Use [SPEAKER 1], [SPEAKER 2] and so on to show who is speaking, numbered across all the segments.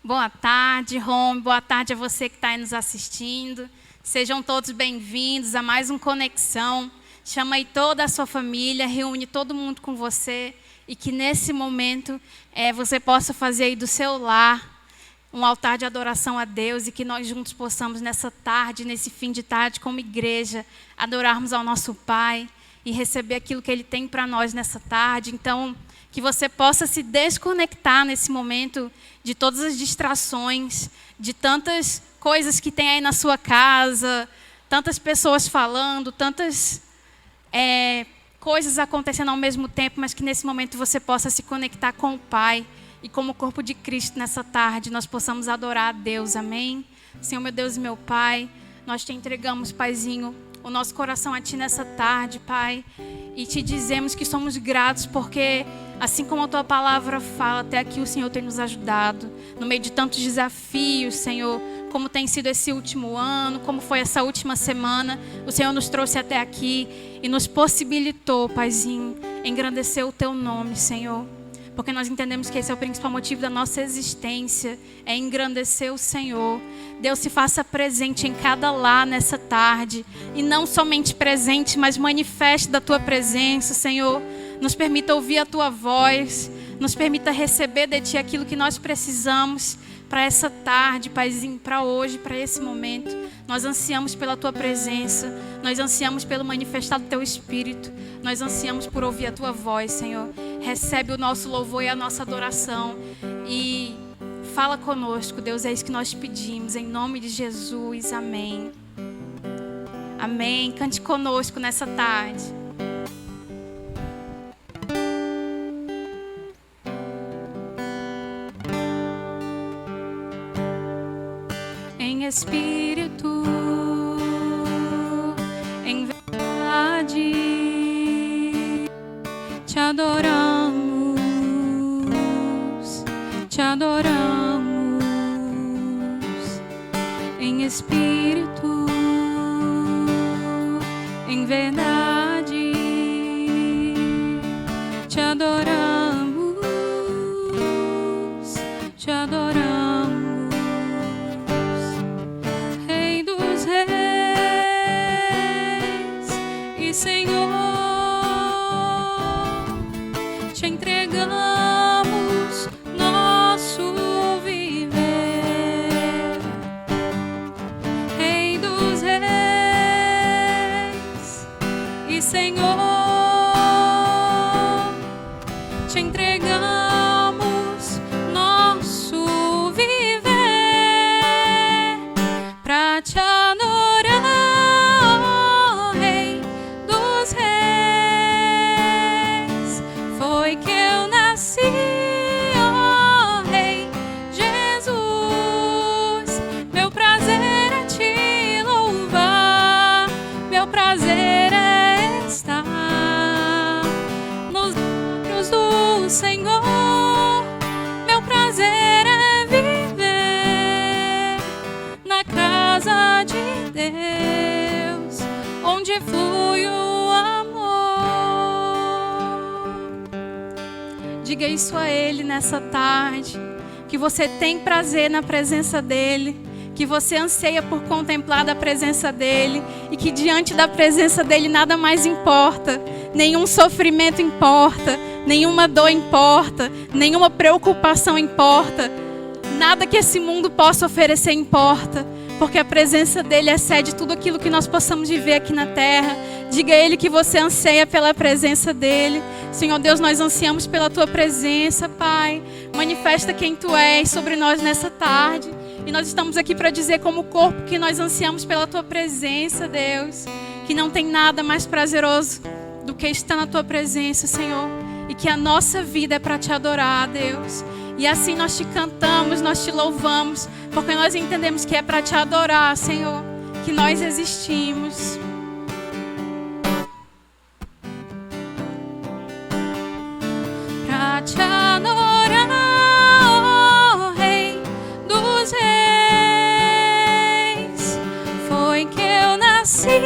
[SPEAKER 1] Boa tarde, Rome. Boa tarde a você que está aí nos assistindo. Sejam todos bem-vindos a mais um Conexão. Chama aí toda a sua família, reúne todo mundo com você e que nesse momento você possa fazer aí do seu lar um altar de adoração a Deus e que nós juntos possamos nessa tarde, nesse fim de tarde, como igreja, adorarmos ao nosso Pai e receber aquilo que Ele tem para nós nessa tarde. Então, que você possa se desconectar nesse momento de todas as distrações, de tantas coisas que tem aí na sua casa, tantas pessoas falando, tantas coisas acontecendo ao mesmo tempo, mas que nesse momento você possa se conectar com o Pai e como corpo de Cristo nessa tarde, nós possamos adorar a Deus, amém? Senhor, meu Deus e meu Pai, nós te entregamos, Paizinho, o nosso coração a Ti nessa tarde, Pai, e te dizemos que somos gratos porque, assim como a Tua palavra fala, até aqui o Senhor tem nos ajudado, no meio de tantos desafios, Senhor, como tem sido esse último ano, como foi essa última semana, o Senhor nos trouxe até aqui e nos possibilitou, Paizinho, engrandecer o Teu nome, Senhor. Porque nós entendemos que esse é o principal motivo da nossa existência, é engrandecer o Senhor. Deus, se faça presente em cada lar nessa tarde. E não somente presente, mas manifeste da Tua presença, Senhor. Nos permita ouvir a Tua voz, nos permita receber de Ti aquilo que nós precisamos para essa tarde, Paizinho, para hoje, para esse momento. Nós ansiamos pela Tua presença, nós ansiamos pelo manifestar do Teu Espírito, nós ansiamos por ouvir a Tua voz, Senhor. Recebe o nosso louvor e a nossa adoração e fala conosco, Deus, é isso que nós pedimos, em nome de Jesus, amém. Amém, cante conosco nessa tarde. Em espírito, em verdade, te adoramos, em espírito, em verdade, te adoramos, te adoramos. Senhor, te entregamos nosso viver, Rei dos Reis e Senhor, te entregamos nosso viver pra te adorar. Senhor, meu prazer é viver na casa de Deus, onde flui o amor. Diga isso a Ele nessa tarde, que você tem prazer na presença dEle, que você anseia por contemplar da presença dEle e que diante da presença dEle nada mais importa, nenhum sofrimento importa, nenhuma dor importa, nenhuma preocupação importa, nada que esse mundo possa oferecer importa, porque a presença dEle excede tudo aquilo que nós possamos viver aqui na terra. Diga a Ele que você anseia pela presença dEle. Senhor Deus, nós ansiamos pela Tua presença, Pai. Manifesta quem Tu és sobre nós nessa tarde. E nós estamos aqui para dizer como corpo que nós ansiamos pela Tua presença, Deus. Que não tem nada mais prazeroso do que estar na Tua presença, Senhor. E que a nossa vida é para Te adorar, Deus. E assim nós Te cantamos, nós Te louvamos, porque nós entendemos que é para Te adorar, Senhor, que nós existimos. Para Te adorar, ó Rei dos Reis, foi que eu nasci.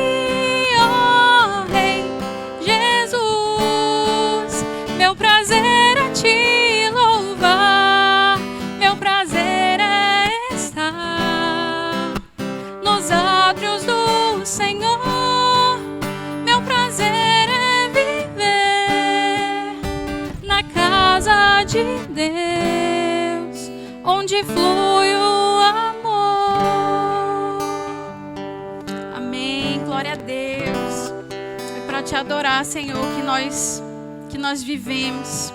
[SPEAKER 1] Meu prazer é te louvar, meu prazer é onde flui o amor. Amém, glória a Deus. É para te adorar, Senhor, que nós vivemos.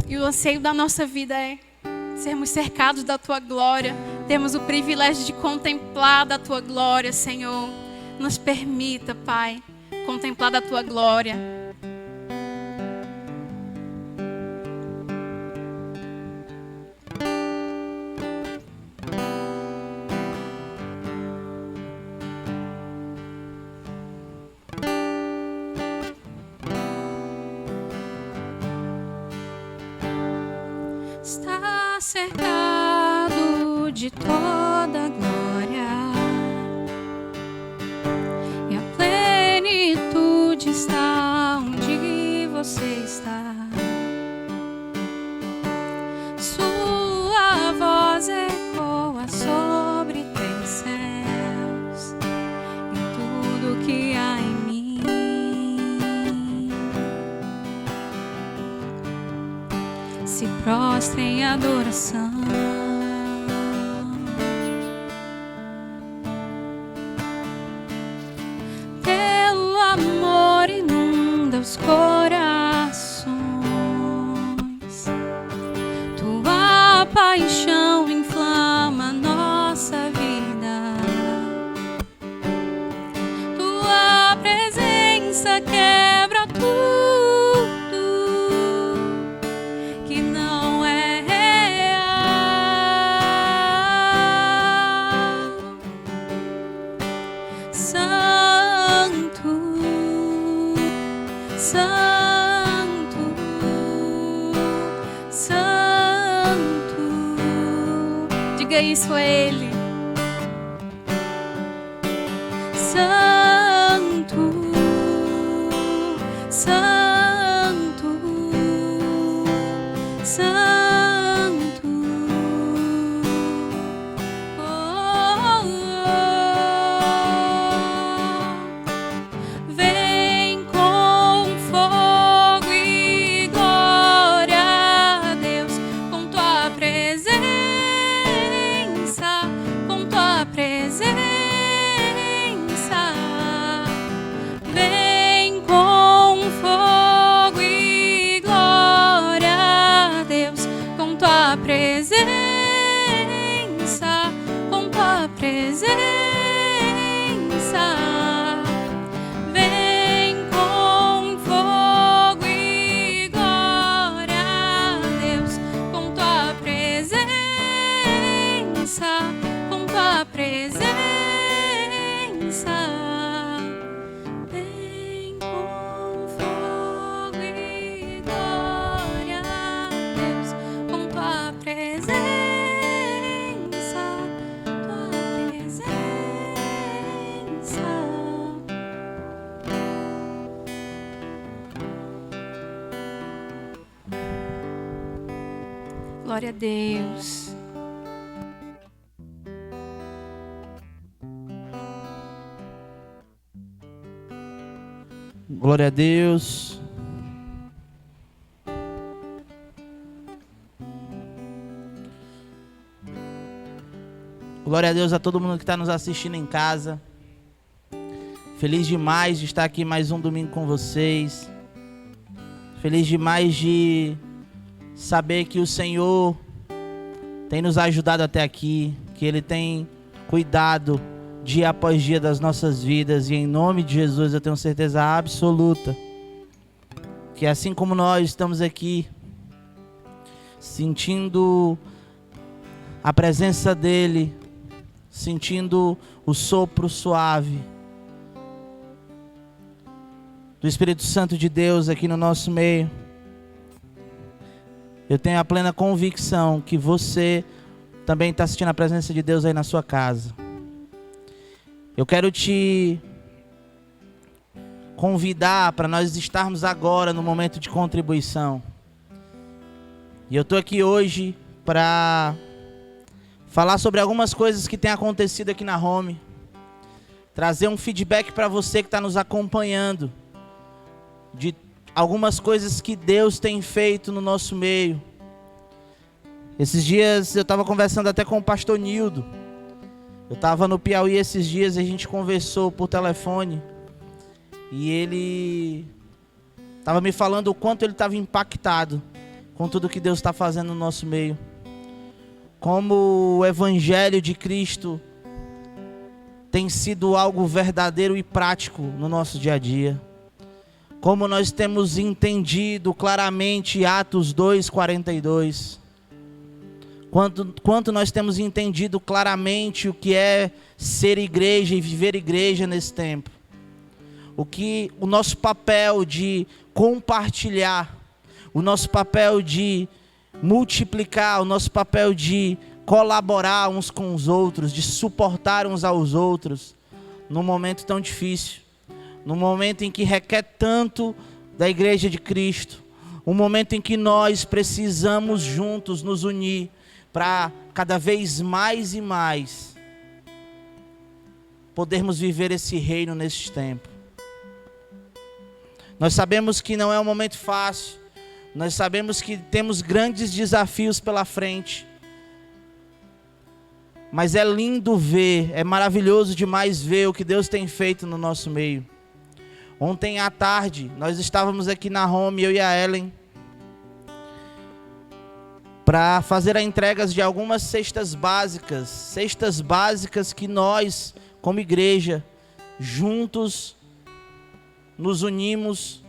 [SPEAKER 1] E o anseio da nossa vida é sermos cercados da Tua glória. Temos o privilégio de contemplar da Tua glória, Senhor. Nos permita, Pai, contemplar da Tua glória. Está cercado de toda glória, e a plenitude está onde você está. Sua voz ecoa sobre três céus e tudo que há em mim se prostra em adoração. Teu amor inunda os corações, tua paixão inflama nossa vida, tua presença quebra tudo que não é real. Santo, Santo, Santo. Diga isso a Ele. Santo, Santo, Santo. Oh, oh, oh. Vem com fogo e glória, Deus, com tua presença, com tua presença. Vem com fogo e glória, Deus, com tua presença, com tua presença. Vem com fogo e glória, Deus, com tua presença, com tua presença. Vem com fogo e glória, Deus, com tua presença, tua presença. Glória a Deus.
[SPEAKER 2] Glória a Deus. Glória a Deus a todo mundo que está nos assistindo em casa. Feliz demais de estar aqui mais um domingo com vocês. Feliz demais de saber que o Senhor tem nos ajudado até aqui, que Ele tem cuidado dia após dia das nossas vidas, e em nome de Jesus eu tenho certeza absoluta que assim como nós estamos aqui sentindo a presença dEle, sentindo o sopro suave do Espírito Santo de Deus aqui no nosso meio, eu tenho a plena convicção que você também está sentindo a presença de Deus aí na sua casa. Eu quero te convidar para nós estarmos agora no momento de contribuição. E eu estou aqui hoje para falar sobre algumas coisas que têm acontecido aqui na Home. Trazer um feedback para você que está nos acompanhando de algumas coisas que Deus tem feito no nosso meio. Esses dias eu estava conversando até com o pastor Nildo. Eu estava no Piauí esses dias e a gente conversou por telefone. E ele estava me falando o quanto ele estava impactado com tudo que Deus está fazendo no nosso meio. Como o Evangelho de Cristo tem sido algo verdadeiro e prático no nosso dia a dia. Como nós temos entendido claramente Atos 2:42. Quanto nós temos entendido claramente o que é ser igreja e viver igreja nesse tempo. O nosso papel de compartilhar, o nosso papel de multiplicar, o nosso papel de colaborar uns com os outros, de suportar uns aos outros, num momento tão difícil, num momento em que requer tanto da igreja de Cristo, um momento em que nós precisamos juntos nos unir, para cada vez mais e mais podermos viver esse reino nesse tempo. Nós sabemos que não é um momento fácil, nós sabemos que temos grandes desafios pela frente, mas é lindo ver, é maravilhoso demais ver o que Deus tem feito no nosso meio. Ontem à tarde, nós estávamos aqui na Home, eu e a Ellen, para fazer a entrega de algumas cestas básicas que nós, como igreja, juntos nos unimos,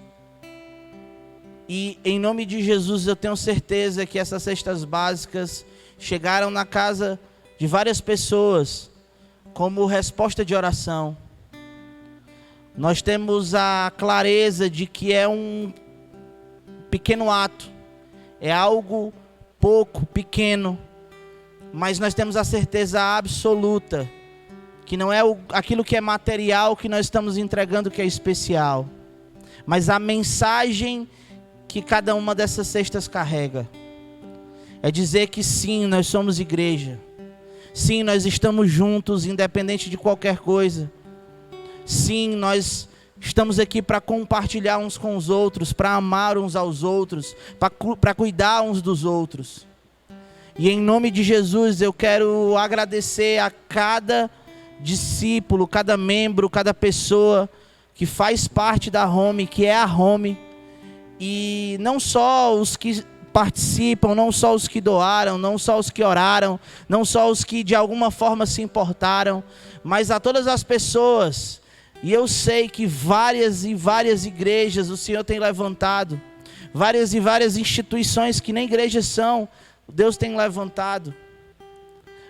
[SPEAKER 2] e em nome de Jesus eu tenho certeza que essas cestas básicas chegaram na casa de várias pessoas como resposta de oração. Nós temos a clareza de que é um pequeno ato, é algo pouco, pequeno, mas nós temos a certeza absoluta que não é aquilo que é material que nós estamos entregando que é especial, mas a mensagem que cada uma dessas cestas carrega. É dizer que sim, nós somos igreja. Sim, nós estamos juntos, independente de qualquer coisa. Sim, nós estamos aqui para compartilhar uns com os outros, para amar uns aos outros, para cuidar uns dos outros. E em nome de Jesus eu quero agradecer a cada discípulo, cada membro, cada pessoa que faz parte da Home, que é a Home. E não só os que participam, não só os que doaram, não só os que oraram, não só os que de alguma forma se importaram, mas a todas as pessoas. E eu sei que várias e várias igrejas o Senhor tem levantado, várias e várias instituições que nem igrejas são, Deus tem levantado,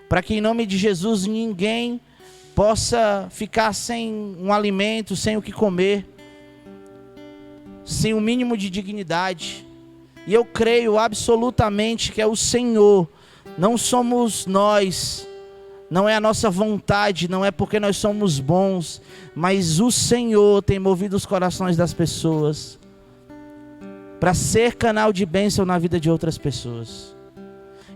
[SPEAKER 2] para que em nome de Jesus ninguém possa ficar sem um alimento, sem o que comer, sem o mínimo de dignidade. E eu creio absolutamente que é o Senhor, não somos nós, não é a nossa vontade, não é porque nós somos bons, mas o Senhor tem movido os corações das pessoas para ser canal de bênção na vida de outras pessoas.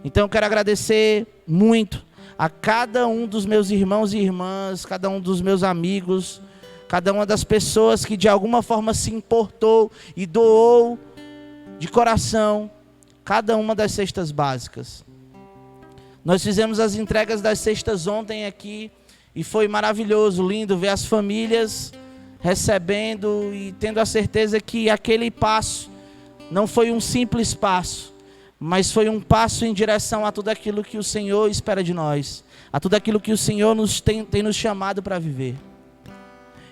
[SPEAKER 2] Então eu quero agradecer muito a cada um dos meus irmãos e irmãs, cada um dos meus amigos, cada uma das pessoas que de alguma forma se importou e doou de coração cada uma das cestas básicas. Nós fizemos as entregas das cestas ontem aqui e foi maravilhoso, lindo ver as famílias recebendo e tendo a certeza que aquele passo não foi um simples passo, mas foi um passo em direção a tudo aquilo que o Senhor espera de nós, a tudo aquilo que o Senhor tem nos chamado para viver.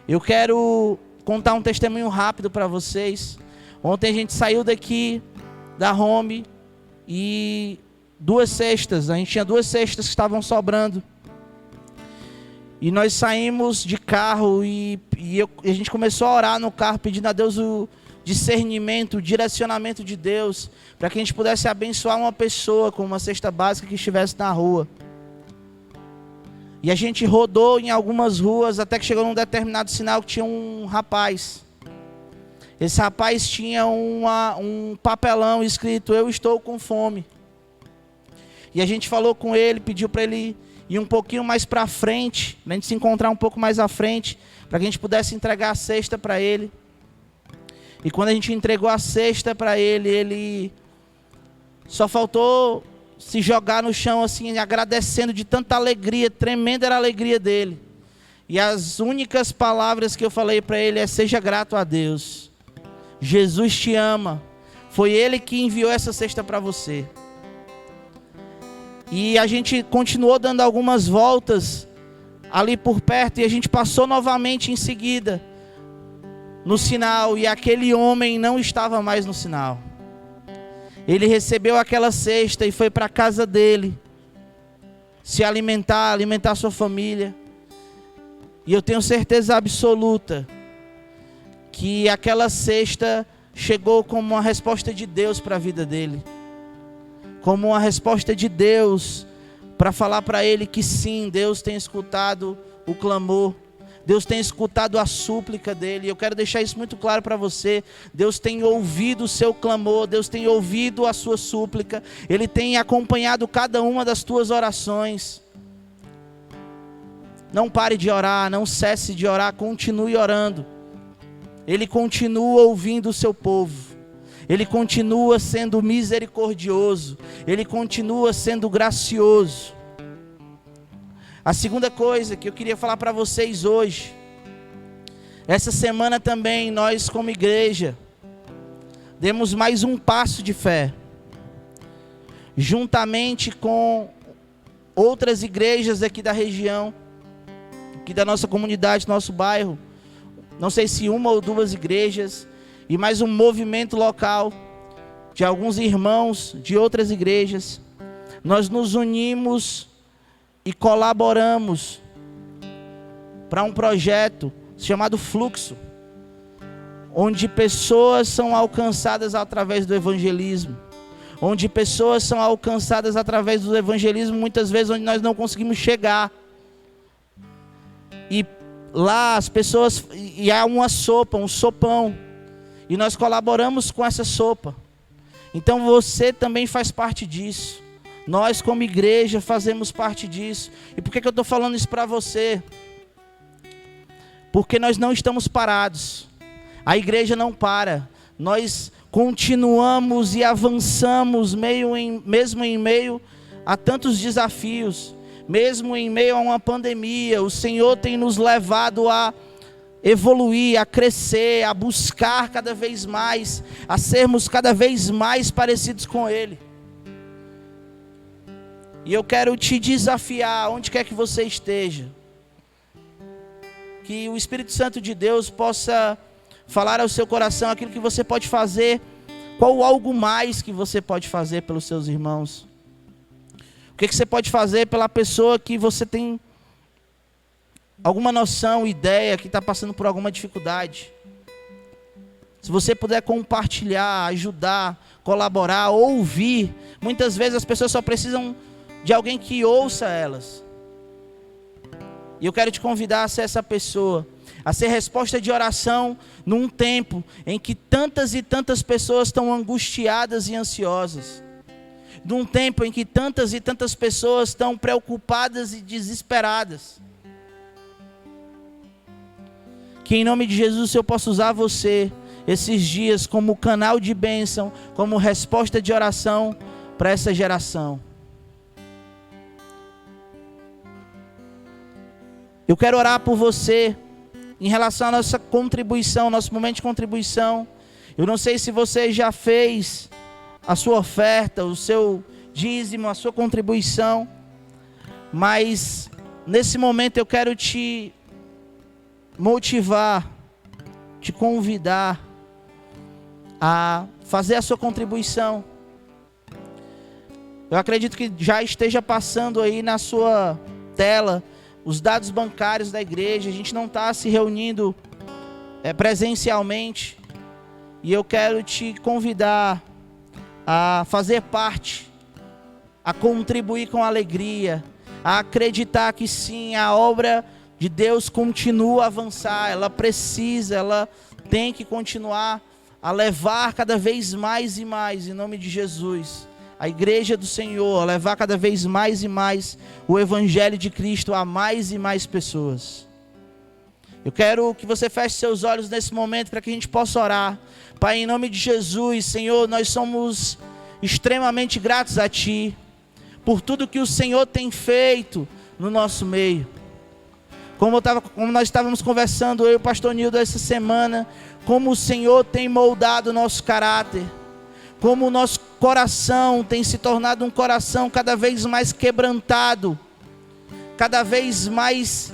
[SPEAKER 2] Eu quero contar um testemunho rápido para vocês. Ontem a gente saiu daqui da Home e a gente tinha 2 cestas que estavam sobrando. E nós saímos de carro e a gente começou a orar no carro, pedindo a Deus o discernimento, o direcionamento de Deus, para que a gente pudesse abençoar uma pessoa com uma cesta básica que estivesse na rua. E a gente rodou em algumas ruas até que chegou num determinado sinal que tinha um rapaz. Esse rapaz tinha um papelão escrito: "Eu estou com fome". E a gente falou com ele, pediu para ele ir um pouquinho mais para frente, para a gente se encontrar um pouco mais à frente, para que a gente pudesse entregar a cesta para ele. E quando a gente entregou a cesta para ele, ele só faltou se jogar no chão assim, agradecendo de tanta alegria, tremenda era a alegria dele. E as únicas palavras que eu falei para ele é: seja grato a Deus. Jesus te ama. Foi Ele que enviou essa cesta para você. E a gente continuou dando algumas voltas ali por perto, e a gente passou novamente em seguida no sinal, e aquele homem não estava mais no sinal. Ele recebeu aquela cesta e foi para a casa dele se alimentar sua família. E eu tenho certeza absoluta que aquela cesta chegou como uma resposta de Deus para a vida dele, como uma resposta de Deus para falar para ele que sim, Deus tem escutado o clamor, Deus tem escutado a súplica dele. Eu quero deixar isso muito claro para você: Deus tem ouvido o seu clamor, Deus tem ouvido a sua súplica, Ele tem acompanhado cada uma das tuas orações. Não pare de orar, não cesse de orar, continue orando. Ele continua ouvindo o seu povo, Ele continua sendo misericordioso, Ele continua sendo gracioso. A segunda coisa que eu queria falar para vocês hoje, essa semana também nós como igreja demos mais um passo de fé, juntamente com outras igrejas aqui da região, aqui da nossa comunidade, nosso bairro. Não sei se uma ou duas igrejas, e mais um movimento local de alguns irmãos de outras igrejas. Nós nos unimos e colaboramos para um projeto chamado Fluxo, onde pessoas são alcançadas através do evangelismo, onde pessoas são alcançadas através do evangelismo, muitas vezes onde nós não conseguimos chegar. E lá as pessoas, e há uma sopa, um sopão, e nós colaboramos com essa sopa. Então você também faz parte disso. Nós como igreja fazemos parte disso. E por que eu estou falando isso para você? Porque nós não estamos parados. A igreja não para. Nós continuamos e avançamos mesmo em meio a tantos desafios. Mesmo em meio a uma pandemia, o Senhor tem nos levado a evoluir, a crescer, a buscar cada vez mais, a sermos cada vez mais parecidos com Ele. E eu quero te desafiar, onde quer que você esteja, que o Espírito Santo de Deus possa falar ao seu coração aquilo que você pode fazer, qual algo mais que você pode fazer pelos seus irmãos. O que você pode fazer pela pessoa que você tem alguma noção, ideia, que está passando por alguma dificuldade. Se você puder compartilhar, ajudar, colaborar, ouvir. Muitas vezes as pessoas só precisam de alguém que ouça elas. E eu quero te convidar a ser essa pessoa, a ser resposta de oração num tempo em que tantas e tantas pessoas estão angustiadas e ansiosas. Num tempo em que tantas e tantas pessoas estão preocupadas e desesperadas. Que em nome de Jesus o Senhor possa usar você esses dias como canal de bênção, como resposta de oração para essa geração. Eu quero orar por você em relação à nossa contribuição, nosso momento de contribuição. Eu não sei se você já fez a sua oferta, o seu dízimo, a sua contribuição, mas nesse momento eu quero te motivar, te convidar a fazer a sua contribuição. Eu acredito que já esteja passando aí na sua tela os dados bancários da igreja. A gente não está se reunindo presencialmente, e eu quero te convidar a fazer parte, a contribuir com alegria, a acreditar que sim, a obra de Deus continua a avançar, ela tem que continuar a levar cada vez mais e mais, em nome de Jesus, a igreja do Senhor, a levar cada vez mais e mais o evangelho de Cristo a mais e mais pessoas. Eu quero que você feche seus olhos nesse momento para que a gente possa orar. Pai, em nome de Jesus, Senhor, nós somos extremamente gratos a Ti. por tudo que o Senhor tem feito no nosso meio. Como nós estávamos conversando, eu e o pastor Nildo essa semana, como o Senhor tem moldado o nosso caráter, como o nosso coração tem se tornado um coração cada vez mais quebrantado, cada vez mais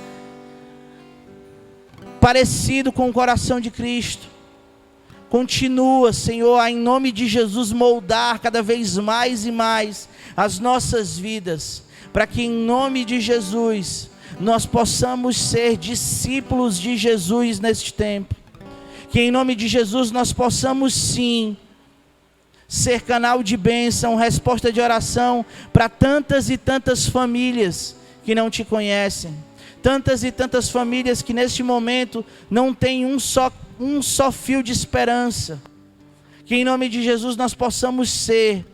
[SPEAKER 2] parecido com o coração de Cristo. Continua, Senhor, em nome de Jesus, moldar cada vez mais e mais as nossas vidas, para que em nome de Jesus nós possamos ser discípulos de Jesus neste tempo. Que em nome de Jesus nós possamos sim ser canal de bênção, resposta de oração para tantas e tantas famílias que não te conhecem. Tantas e tantas famílias que neste momento não têm um só fio de esperança. Que em nome de Jesus nós possamos ser,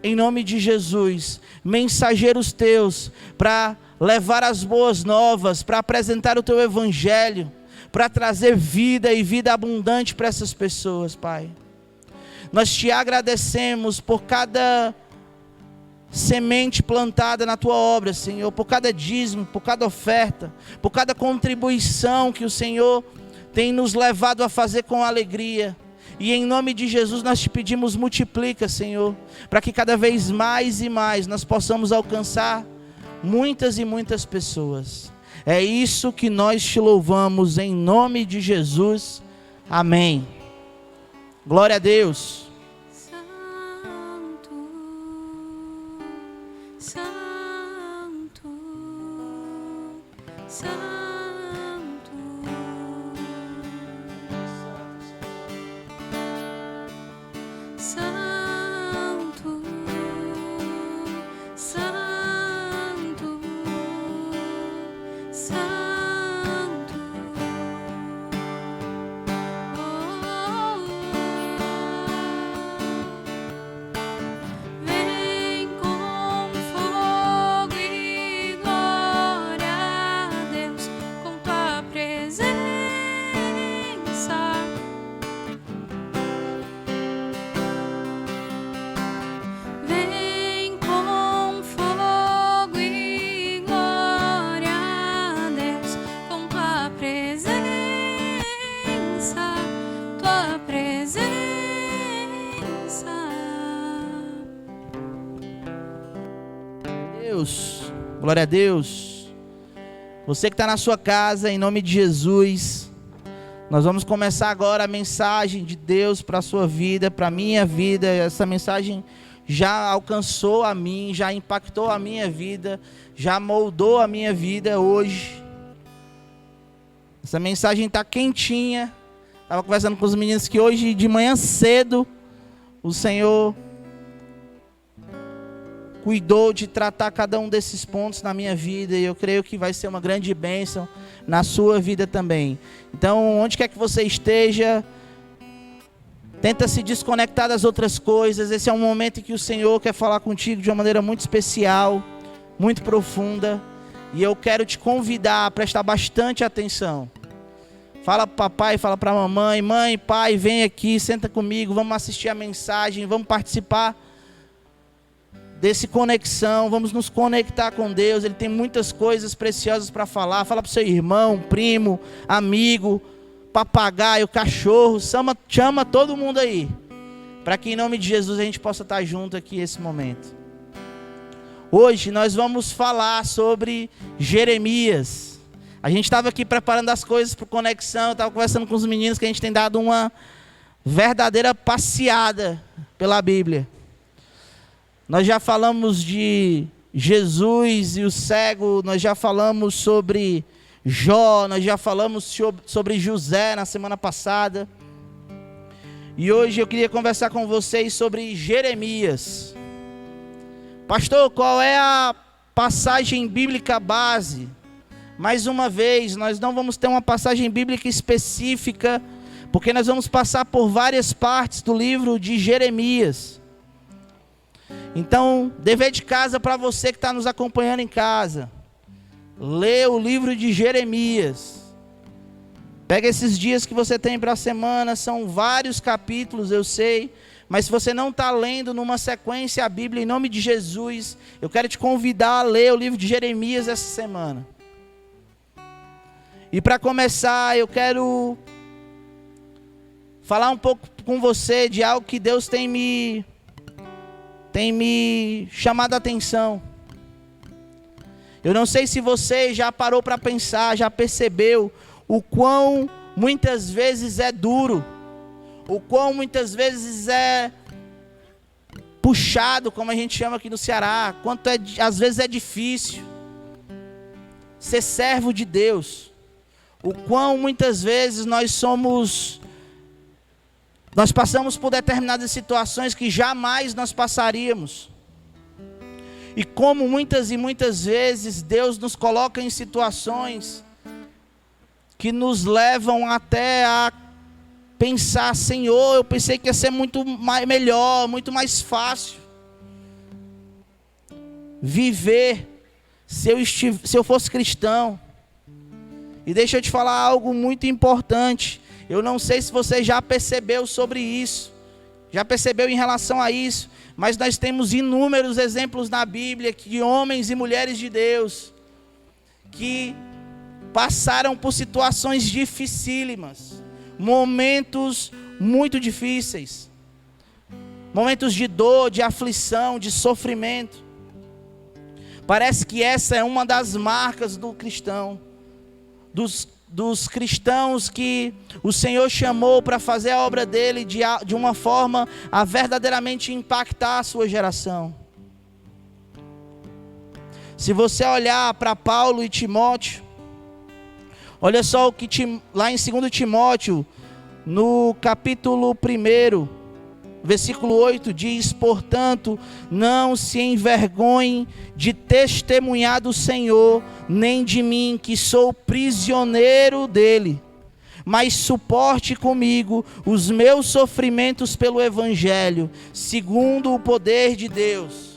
[SPEAKER 2] em nome de Jesus, mensageiros teus, para levar as boas novas, para apresentar o teu evangelho, para trazer vida e vida abundante para essas pessoas, Pai. Nós te agradecemos por cada semente plantada na tua obra, Senhor, por cada dízimo, por cada oferta, por cada contribuição que o Senhor tem nos levado a fazer com alegria. E em nome de Jesus nós te pedimos, multiplica, Senhor, para que cada vez mais e mais nós possamos alcançar muitas e muitas pessoas. É isso que nós te louvamos em nome de Jesus. Amém. Glória a Deus.
[SPEAKER 1] Santo, Santo, Santo.
[SPEAKER 2] Glória a Deus. Você que está na sua casa, em nome de Jesus, nós vamos começar agora a mensagem de Deus para a sua vida, para a minha vida. Essa mensagem já alcançou a mim, já impactou a minha vida, já moldou a minha vida hoje. Essa mensagem está quentinha. Estava conversando com os meninos que hoje de manhã cedo o Senhor cuidou de tratar cada um desses pontos na minha vida, e eu creio que vai ser uma grande bênção na sua vida também. Então, onde quer que você esteja, tenta se desconectar das outras coisas. Esse é um momento em que o Senhor quer falar contigo de uma maneira muito especial, muito profunda, e eu quero te convidar a prestar bastante atenção. Fala para papai, fala para mamãe: mãe, pai, vem aqui, senta comigo, vamos assistir a mensagem, vamos participar desse conexão, vamos nos conectar com Deus. Ele tem muitas coisas preciosas para falar. Fala para o seu irmão, primo, amigo, papagaio, cachorro, chama todo mundo aí, para que em nome de Jesus a gente possa estar junto aqui nesse momento. Hoje nós vamos falar sobre Jeremias. A gente estava aqui preparando as coisas para conexão, eu estava conversando com os meninos que a gente tem dado uma verdadeira passeada pela Bíblia. Nós já falamos de Jesus e o cego, nós já falamos sobre Jó, nós já falamos sobre José na semana passada. E hoje eu queria conversar com vocês sobre Jeremias. Pastor, qual é a passagem bíblica base? Mais uma vez, nós não vamos ter uma passagem bíblica específica, porque nós vamos passar por várias partes do livro de Jeremias. Então, dever de casa para você que está nos acompanhando em casa: lê o livro de Jeremias. Pega esses dias que você tem para a semana, são vários capítulos, eu sei, Mas se você não está lendo numa sequência a Bíblia, em nome de Jesus, eu quero te convidar a ler o livro de Jeremias essa semana. E para começar, eu quero falar um pouco com você de algo que Deus tem me chamado a atenção. Eu não sei se você já parou para pensar, já percebeu o quão muitas vezes é duro, o quão muitas vezes é puxado, como a gente chama aqui no Ceará, quanto às vezes é difícil ser servo de Deus, o quão muitas vezes nós passamos por determinadas situações que jamais nós passaríamos. E como muitas e muitas vezes Deus nos coloca em situações que nos levam até a pensar, Senhor, eu pensei que ia ser muito melhor, muito mais fácil viver se eu fosse cristão. E deixa eu te falar algo muito importante. Eu não sei se você já percebeu sobre isso, já percebeu em relação a isso, mas nós temos inúmeros exemplos na Bíblia de homens e mulheres de Deus que passaram por situações dificílimas, momentos muito difíceis, momentos de dor, de aflição, de sofrimento. Parece que essa é uma das marcas do cristão, dos cristãos que o Senhor chamou para fazer a obra dele de uma forma a verdadeiramente impactar a sua geração. Se você olhar para Paulo e Timóteo, olha só o que lá em 2 Timóteo, no capítulo 1, versículo 8, diz: portanto, não se envergonhem de testemunhar do Senhor, nem de mim, que sou prisioneiro dele, mas suporte comigo os meus sofrimentos pelo Evangelho, segundo o poder de Deus.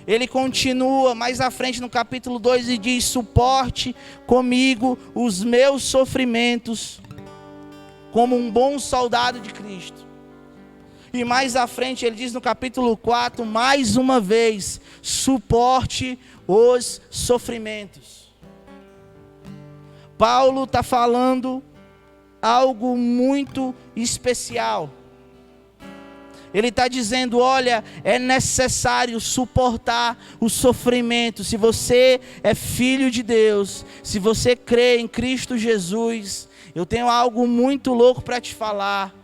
[SPEAKER 2] Ele continua mais à frente no capítulo 2 e diz: suporte comigo os meus sofrimentos, como um bom soldado de Cristo. E mais à frente ele diz no capítulo 4, mais uma vez, suporte os sofrimentos. Paulo está falando algo muito especial. Ele está dizendo, olha, é necessário suportar o sofrimento. Se você é filho de Deus, se você crê em Cristo Jesus, eu tenho algo muito louco para te falar.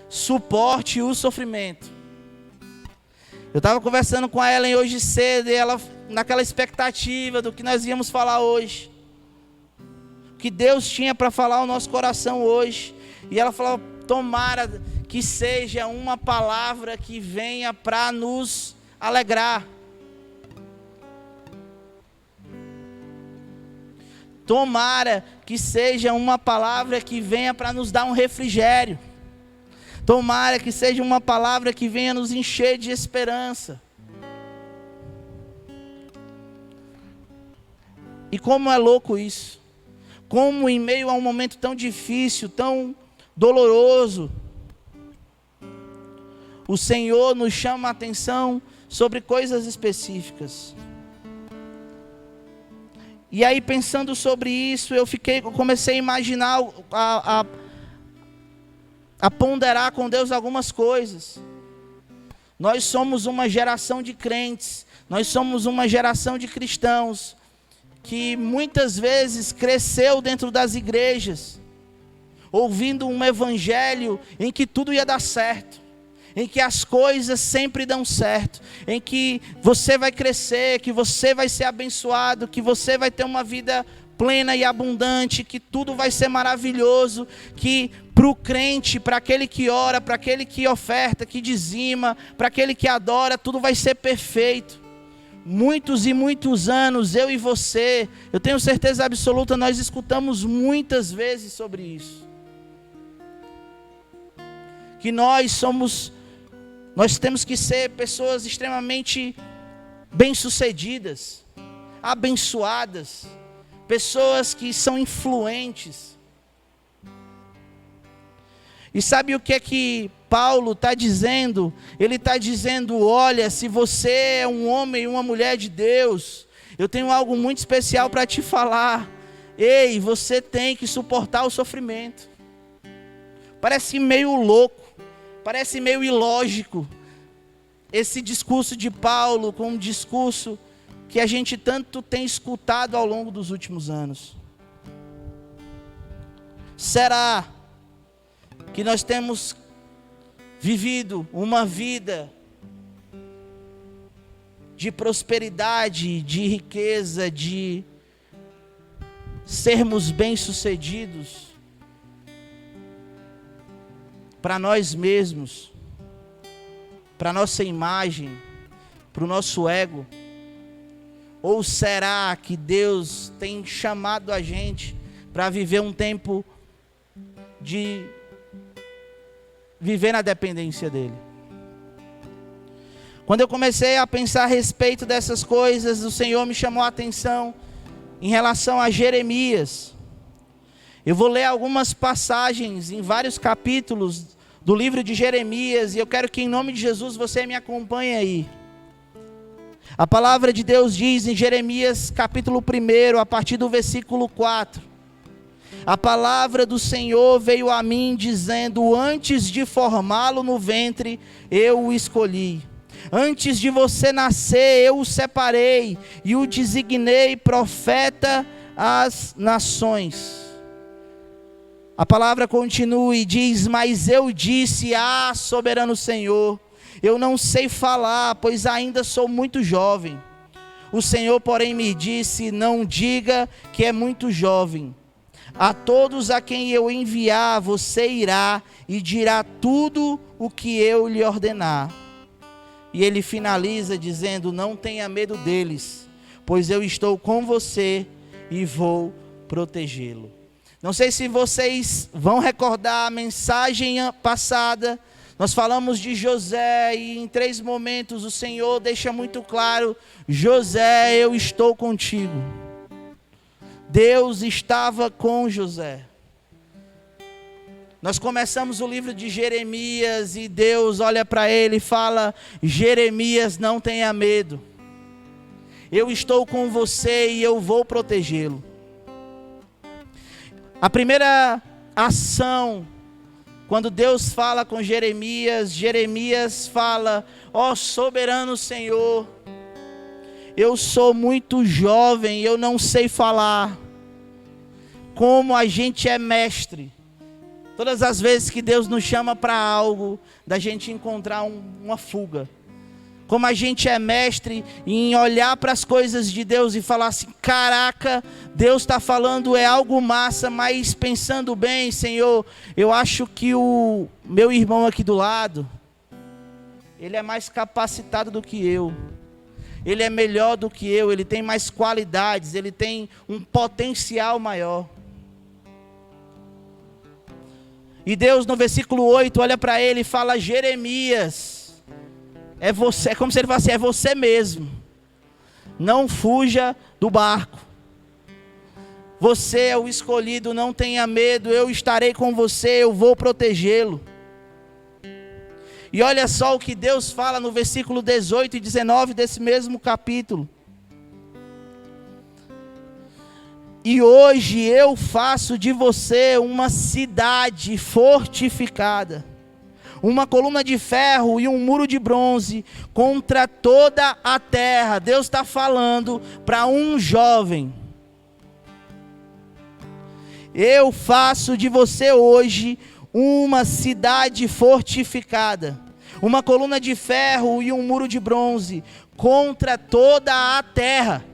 [SPEAKER 2] Suporte o sofrimento. Eu estava conversando com a Ellen hoje cedo, e ela naquela expectativa do que nós íamos falar hoje, o que Deus tinha para falar ao nosso coração hoje. E ela falou, tomara que seja uma palavra que venha para nos alegrar. Tomara que seja uma palavra que venha para nos dar um refrigério. Tomara que seja uma palavra que venha nos encher de esperança. E como é louco isso. Como em meio a um momento tão difícil, tão doloroso, o Senhor nos chama a atenção sobre coisas específicas. E aí, pensando sobre isso, eu comecei a imaginar, a ponderar com Deus algumas coisas. Nós somos uma geração de crentes, nós somos uma geração de cristãos, que muitas vezes cresceu dentro das igrejas, ouvindo um evangelho em que tudo ia dar certo, em que as coisas sempre dão certo, em que você vai crescer, que você vai ser abençoado, que você vai ter uma vida plena e abundante, que tudo vai ser maravilhoso, que para o crente, para aquele que ora, para aquele que oferta, que dizima, para aquele que adora, tudo vai ser perfeito. Muitos e muitos anos, eu e você, eu tenho certeza absoluta, nós escutamos muitas vezes sobre isso. Que nós temos que ser pessoas extremamente bem-sucedidas, abençoadas, pessoas que são influentes. E sabe o que é que Paulo está dizendo? Ele está dizendo: olha, se você é um homem e uma mulher de Deus, eu tenho algo muito especial para te falar. Ei, você tem que suportar o sofrimento. Parece meio louco, parece meio ilógico esse discurso de Paulo com um discurso que a gente tanto tem escutado ao longo dos últimos anos. Será que nós temos vivido uma vida de prosperidade, de riqueza, de sermos bem-sucedidos para nós mesmos, para nossa imagem, para o nosso ego? Ou será que Deus tem chamado a gente para viver um tempo de viver na dependência dEle? Quando eu comecei a pensar a respeito dessas coisas, o Senhor me chamou a atenção em relação a Jeremias. Eu vou ler algumas passagens em vários capítulos do livro de Jeremias, e eu quero que em nome de Jesus você me acompanhe aí. A palavra de Deus diz em Jeremias capítulo 1, a partir do versículo 4. A palavra do Senhor veio a mim dizendo: antes de formá-lo no ventre, eu o escolhi. Antes de você nascer, eu o separei e o designei profeta às nações. A palavra continua e diz: mas eu disse: ah, soberano Senhor, eu não sei falar, pois ainda sou muito jovem. O Senhor, porém, me disse: não diga que é muito jovem. A todos a quem eu enviar, você irá e dirá tudo o que eu lhe ordenar. E ele finaliza dizendo: não tenha medo deles, pois eu estou com você e vou protegê-lo. Não sei se vocês vão recordar a mensagem passada. Nós falamos de José e em 3 momentos o Senhor deixa muito claro: José, eu estou contigo. Deus estava com José. Nós começamos o livro de Jeremias e Deus olha para ele e fala: Jeremias, não tenha medo. Eu estou com você e eu vou protegê-lo. A primeira ação, quando Deus fala com Jeremias, Jeremias fala: ó soberano Senhor, eu sou muito jovem, eu não sei falar. Como a gente é mestre. Todas as vezes que Deus nos chama para algo, da gente encontrar uma fuga. Como a gente é mestre em olhar para as coisas de Deus e falar assim: caraca, Deus está falando é algo massa, mas pensando bem, Senhor, eu acho que o meu irmão aqui do lado, ele é mais capacitado do que eu. Ele é melhor do que eu, ele tem mais qualidades, ele tem um potencial maior. E Deus no versículo 8 olha para ele e fala: Jeremias, é você, é como se ele falasse: é você mesmo, não fuja do barco, você é o escolhido, não tenha medo, eu estarei com você, eu vou protegê-lo. E olha só o que Deus fala no versículo 18 e 19 desse mesmo capítulo: e hoje eu faço de você uma cidade fortificada, uma coluna de ferro e um muro de bronze contra toda a terra. Deus está falando para um jovem: eu faço de você hoje uma cidade fortificada, uma coluna de ferro e um muro de bronze contra toda a terra,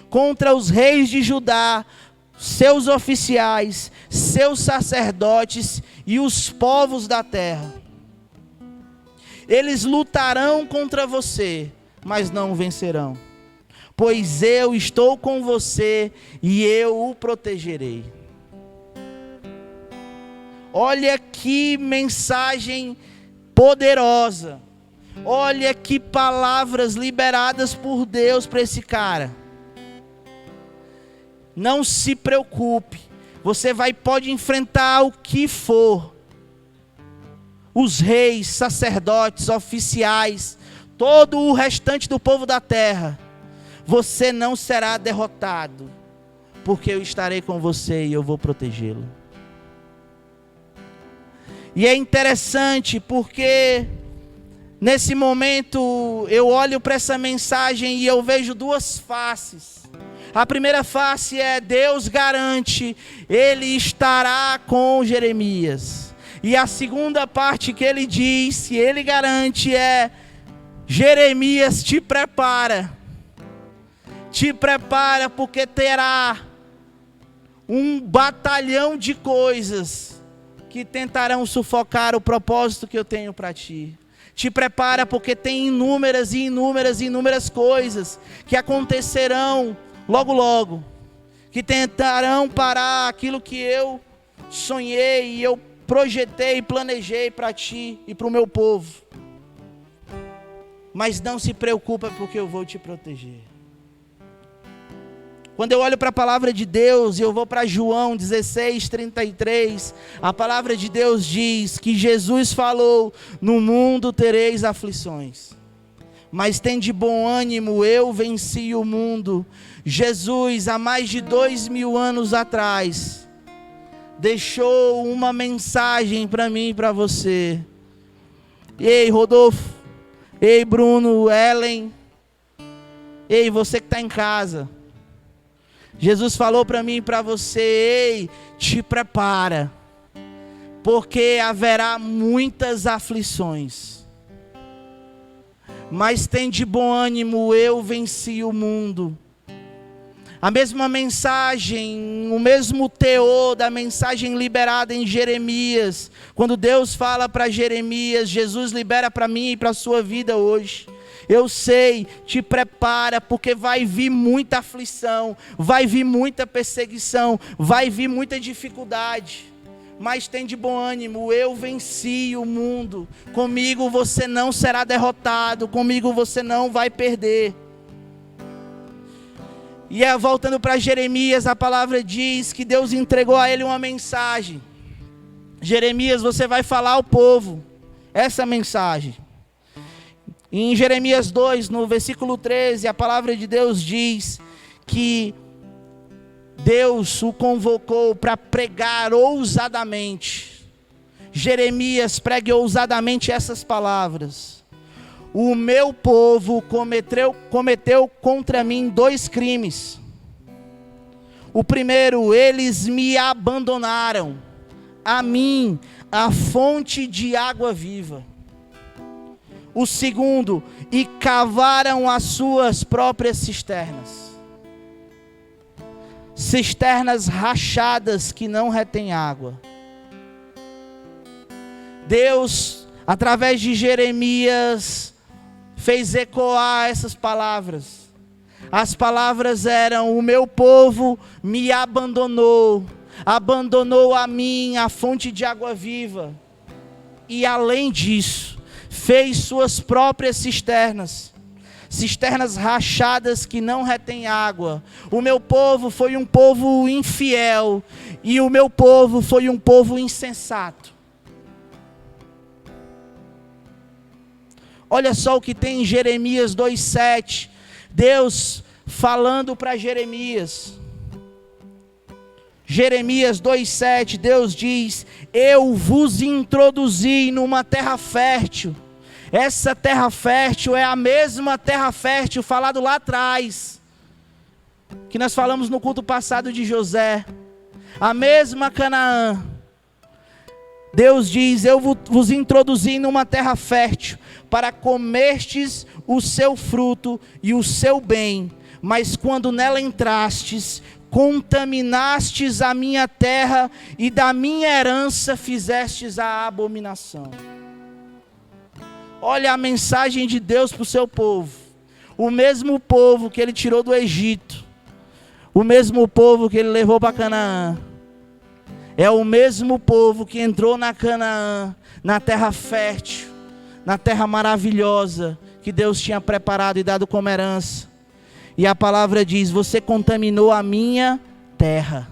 [SPEAKER 2] contra os reis de Judá, seus oficiais, seus sacerdotes e os povos da terra. Eles lutarão contra você, mas não vencerão, pois eu estou com você e eu o protegerei. Olha que mensagem poderosa. Olha que palavras liberadas por Deus para esse cara. Não se preocupe. Você pode enfrentar o que for. os reis, sacerdotes, oficiais, todo o restante do povo da terra, você não será derrotado, porque eu estarei com você e eu vou protegê-lo. E é interessante porque nesse momento eu olho para essa mensagem e eu vejo duas faces. A primeira face é: Deus garante, Ele estará com Jeremias. E a segunda parte que Ele diz, que Ele garante, é: Jeremias, te prepara. Te prepara, porque terá um batalhão de coisas que tentarão sufocar o propósito que eu tenho para ti. Te prepara, porque tem inúmeras coisas que acontecerão logo logo, que tentarão parar aquilo que eu sonhei e eu projetei e planejei para ti e para o meu povo. Mas não se preocupa, porque eu vou te proteger. Quando eu olho para a palavra de Deus, e eu vou para João 16:33, a palavra de Deus diz que Jesus falou: no mundo tereis aflições, mas tende bom ânimo, eu venci o mundo. Jesus, há mais de 2000 anos atrás, deixou uma mensagem para mim e para você. Ei, Rodolfo, ei, Bruno, Ellen, ei, você que está em casa. Jesus falou para mim e para você: ei, te prepara, porque haverá muitas aflições, mas tem de bom ânimo, eu venci o mundo. A mesma mensagem, o mesmo teor da mensagem liberada em Jeremias, quando Deus fala para Jeremias, Jesus libera para mim e para a sua vida hoje. Eu sei, te prepara, porque vai vir muita aflição, vai vir muita perseguição, vai vir muita dificuldade, mas tem de bom ânimo, eu venci o mundo. Comigo você não será derrotado, comigo você não vai perder. E voltando para Jeremias, a palavra diz que Deus entregou a ele uma mensagem. Jeremias, você vai falar ao povo essa mensagem. Em Jeremias 2, no versículo 13, a palavra de Deus diz que Deus o convocou para pregar ousadamente. Jeremias, pregue ousadamente essas palavras: o meu povo cometeu contra mim 2 crimes. O primeiro, eles me abandonaram, a mim, a fonte de água viva. O segundo, e cavaram as suas próprias cisternas. Cisternas rachadas que não retêm água. Deus, através de Jeremias, fez ecoar essas palavras. As palavras eram: o meu povo me abandonou, abandonou a mim, a fonte de água viva. E além disso, fez suas próprias cisternas, cisternas rachadas que não retêm água. O meu povo foi um povo infiel, e o meu povo foi um povo insensato. Olha só o que tem em Jeremias 2:7, Deus falando para Jeremias. Jeremias 2:7, Deus diz: eu vos introduzi numa terra fértil. Essa terra fértil é a mesma terra fértil falado lá atrás, que nós falamos no culto passado de José. A mesma Canaã. Deus diz: eu vos introduzi numa terra fértil, para comerdes o seu fruto e o seu bem. Mas quando nela entrastes, contaminastes a minha terra, e da minha herança fizestes a abominação. Olha a mensagem de Deus para o seu povo. O mesmo povo que Ele tirou do Egito, o mesmo povo que Ele levou para Canaã, é o mesmo povo que entrou na Canaã, na terra fértil, na terra maravilhosa, que Deus tinha preparado e dado como herança. E a palavra diz: você contaminou a minha terra,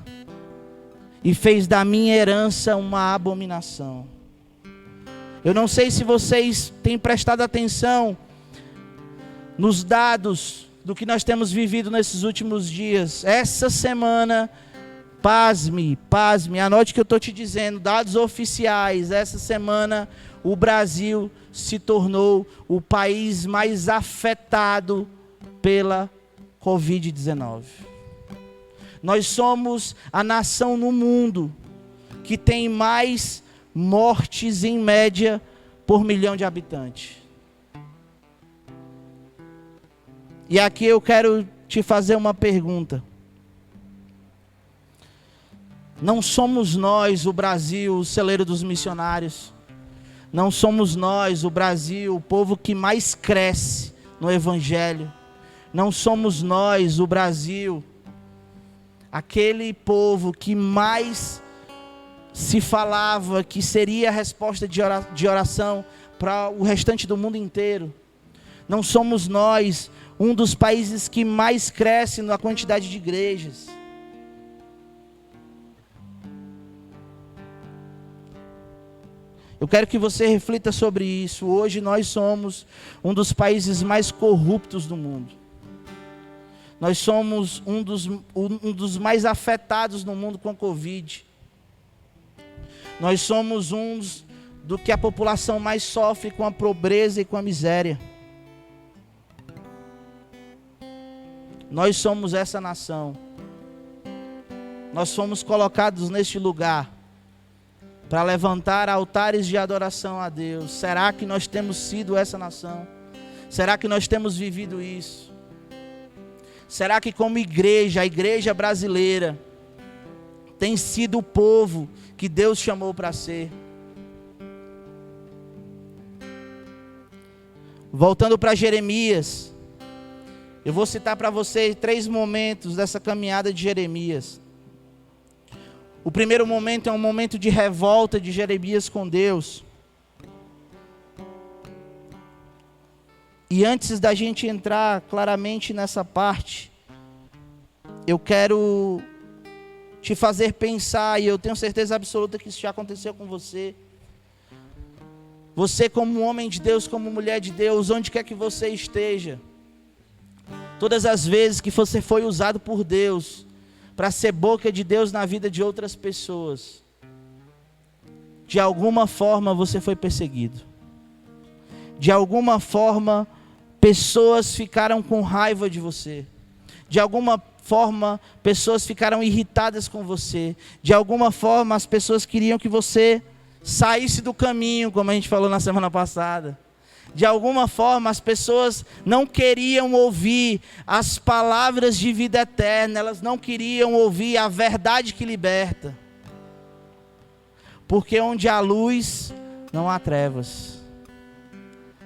[SPEAKER 2] e fez da minha herança uma abominação. Eu não sei se vocês têm prestado atenção nos dados do que nós temos vivido nesses últimos dias. Essa semana, pasme, anote o que eu estou te dizendo, dados oficiais, essa semana o Brasil se tornou o país mais afetado pela Covid-19. Nós somos a nação no mundo que tem mais mortes em média por milhão de habitantes. E aqui eu quero te fazer uma pergunta. Não somos nós, o Brasil, o celeiro dos missionários. Não somos nós, o Brasil, o povo que mais cresce no Evangelho. Não somos nós, o Brasil, aquele povo que mais se falava que seria a resposta de oração para o restante do mundo inteiro. Não somos nós um dos países que mais cresce na quantidade de igrejas. Eu quero que você reflita sobre isso. Hoje nós somos um dos países mais corruptos do mundo. Nós somos um dos mais afetados no mundo com a Covid. Nós somos do que a população mais sofre com a pobreza e com a miséria. Nós somos essa nação. Nós fomos colocados neste lugar para levantar altares de adoração a Deus. Será que nós temos sido essa nação? Será que nós temos vivido isso? Será que como igreja, a igreja brasileira, tem sido o povo que Deus chamou para ser? Voltando para Jeremias, eu vou citar para vocês 3 momentos dessa caminhada de Jeremias. O primeiro momento é um momento de revolta de Jeremias com Deus. E antes da gente entrar claramente nessa parte, eu quero te fazer pensar, e eu tenho certeza absoluta que isso já aconteceu com você. Você como homem de Deus, como mulher de Deus, onde quer que você esteja, todas as vezes que você foi usado por Deus para ser boca de Deus na vida de outras pessoas, de alguma forma você foi perseguido. De alguma forma, pessoas ficaram com raiva de você. De alguma forma, pessoas ficaram irritadas com você. De alguma forma, as pessoas queriam que você saísse do caminho, como a gente falou na semana passada. De alguma forma, as pessoas não queriam ouvir as palavras de vida eterna, elas não queriam ouvir a verdade que liberta. Porque onde há luz, não há trevas.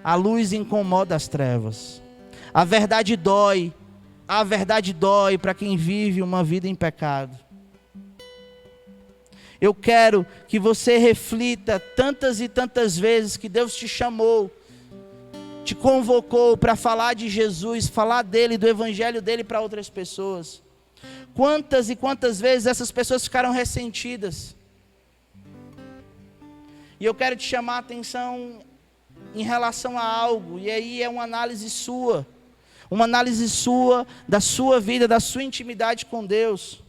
[SPEAKER 2] A luz incomoda as trevas. A verdade dói para quem vive uma vida em pecado. Eu quero que você reflita tantas e tantas vezes que Deus te chamou, te convocou para falar de Jesus, falar dele, do evangelho dele para outras pessoas. Quantas e quantas vezes essas pessoas ficaram ressentidas? E eu quero te chamar a atenção em relação a algo, e aí é uma análise sua da sua vida, da sua intimidade com Deus.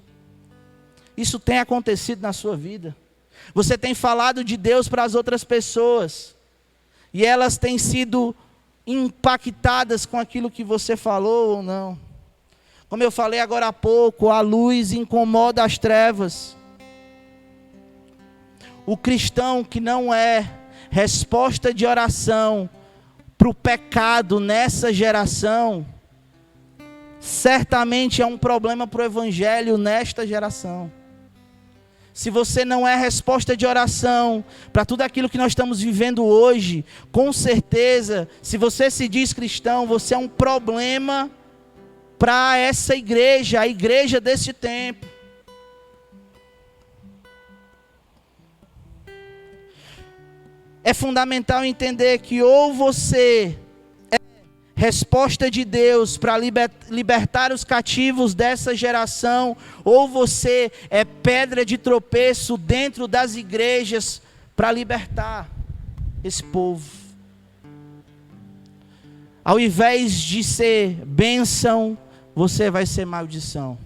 [SPEAKER 2] Isso tem acontecido na sua vida. Você tem falado de Deus para as outras pessoas, e elas têm sido impactadas com aquilo que você falou ou não. Como eu falei agora há pouco, a luz incomoda as trevas. O cristão que não é resposta de oração para o pecado nessa geração, certamente é um problema para o evangelho nesta geração. Se você não é resposta de oração para tudo aquilo que nós estamos vivendo hoje, com certeza, se você se diz cristão, você é um problema para essa igreja, a igreja desse tempo. É fundamental entender que ou você é resposta de Deus para libertar os cativos dessa geração, ou você é pedra de tropeço dentro das igrejas para libertar. esse povo. Ao invés de ser bênção, você vai ser maldição.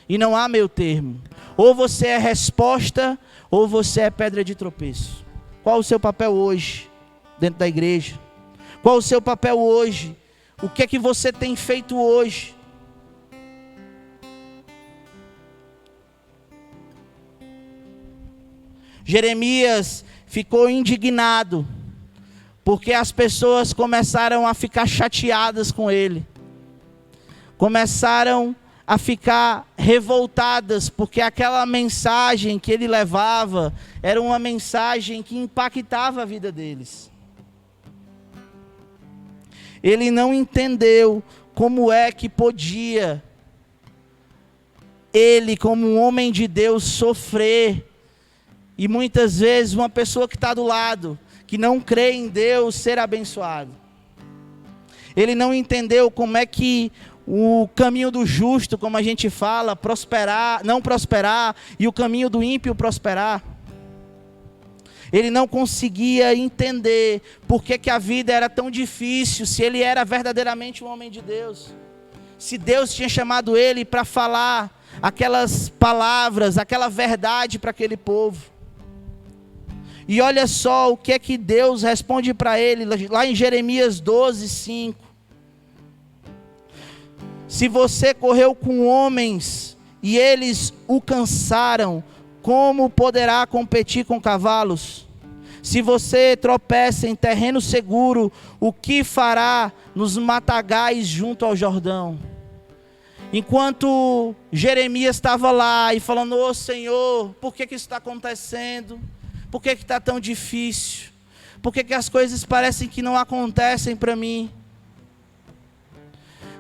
[SPEAKER 2] E não há meio termo. Ou você é resposta, ou você é pedra de tropeço. Qual o seu papel hoje dentro da igreja? Qual o seu papel hoje? O que é que você tem feito hoje? Jeremias ficou indignado, porque as pessoas começaram a ficar chateadas com ele. Começaram a ficar revoltadas, porque aquela mensagem que ele levava era uma mensagem que impactava a vida deles. Ele não entendeu como é que podia ele, como um homem de Deus, sofrer. E muitas vezes uma pessoa que está do lado, que não crê em Deus, ser abençoado. Ele não entendeu como é que o caminho do justo, como a gente fala, prosperar, não prosperar, e o caminho do ímpio prosperar. Ele não conseguia entender por que a vida era tão difícil, se ele era verdadeiramente um homem de Deus. Se Deus tinha chamado ele para falar aquelas palavras, aquela verdade para aquele povo. E olha só o que é que Deus responde para ele, lá em Jeremias 12, 5. Se você correu com homens e eles o cansaram, como poderá competir com cavalos? Se você tropeça em terreno seguro, o que fará nos matagais junto ao Jordão? Enquanto Jeremias estava lá e falando: ô Senhor, por que isso está acontecendo? Por que está tão difícil? Por que as coisas parecem que não acontecem para mim?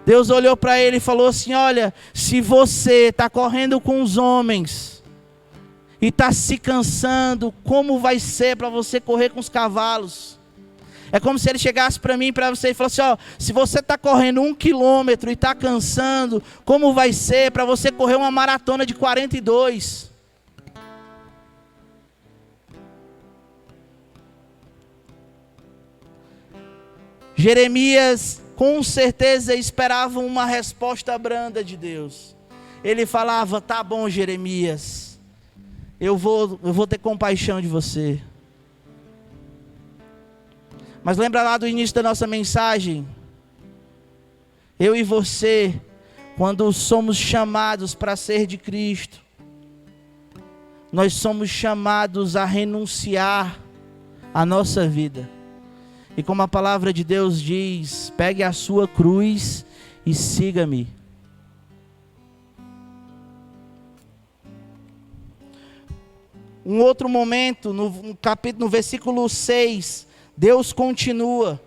[SPEAKER 2] Deus olhou para ele e falou assim: olha, se você está correndo com os homens e está se cansando, como vai ser para você correr com os cavalos? É como se ele chegasse para mim, para você, e falasse: ó, se você está correndo 1 quilômetro e está cansando, como vai ser para você correr uma maratona de 42? Jeremias com certeza esperava uma resposta branda de Deus. Ele falava: tá bom, Jeremias, eu vou ter compaixão de você. Mas lembra lá do início da nossa mensagem? Eu e você, quando somos chamados para ser de Cristo, nós somos chamados a renunciar à nossa vida. E como a palavra de Deus diz: pegue a sua cruz e siga-me. Um outro momento, no versículo 6, Deus continua.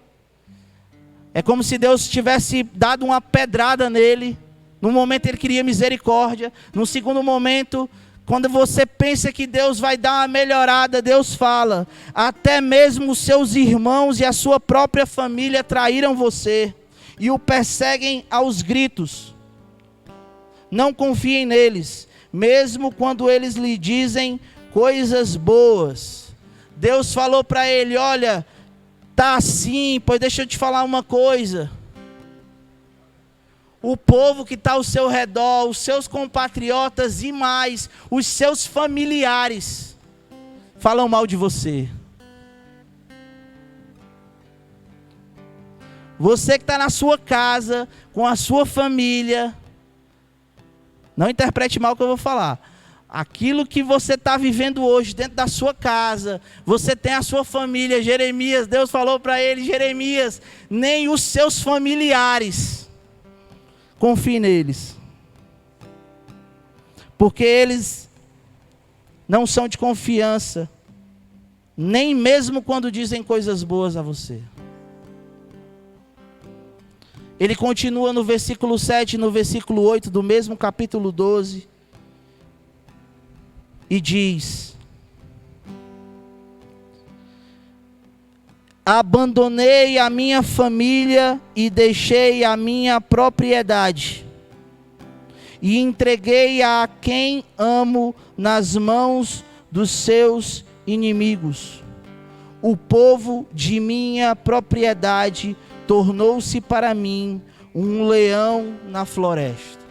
[SPEAKER 2] É como se Deus tivesse dado uma pedrada nele. Num momento ele queria misericórdia. No segundo momento, quando você pensa que Deus vai dar uma melhorada, Deus fala: até mesmo os seus irmãos e a sua própria família traíram você e o perseguem aos gritos. Não confiem neles, mesmo quando eles lhe dizem coisas boas. Deus falou para ele: olha, tá assim, pois deixa eu te falar uma coisa. O povo que está ao seu redor, os seus compatriotas e mais, os seus familiares, falam mal de você. Você que está na sua casa, com a sua família, não interprete mal o que eu vou falar. Aquilo que você está vivendo hoje dentro da sua casa, você tem a sua família. Jeremias, Deus falou para ele: Jeremias, nem os seus familiares, confie neles, porque eles não são de confiança, nem mesmo quando dizem coisas boas a você. Ele continua no versículo 7 e no versículo 8 do mesmo capítulo 12, e diz: abandonei a minha família e deixei a minha propriedade, e entreguei a quem amo nas mãos dos seus inimigos. o povo de minha propriedade tornou-se para mim um leão na floresta.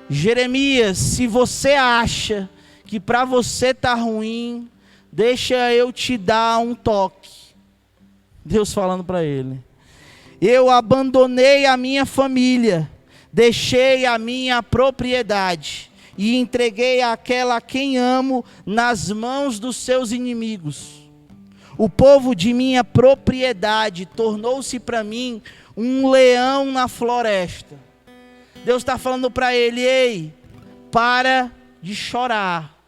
[SPEAKER 2] Jeremias, se você acha que para você está ruim, deixa eu te dar um toque. Deus falando para ele. Eu abandonei a minha família, deixei a minha propriedade e entreguei aquela a quem amo nas mãos dos seus inimigos. O povo de minha propriedade tornou-se para mim um leão na floresta. Deus está falando para ele: ei, para de chorar,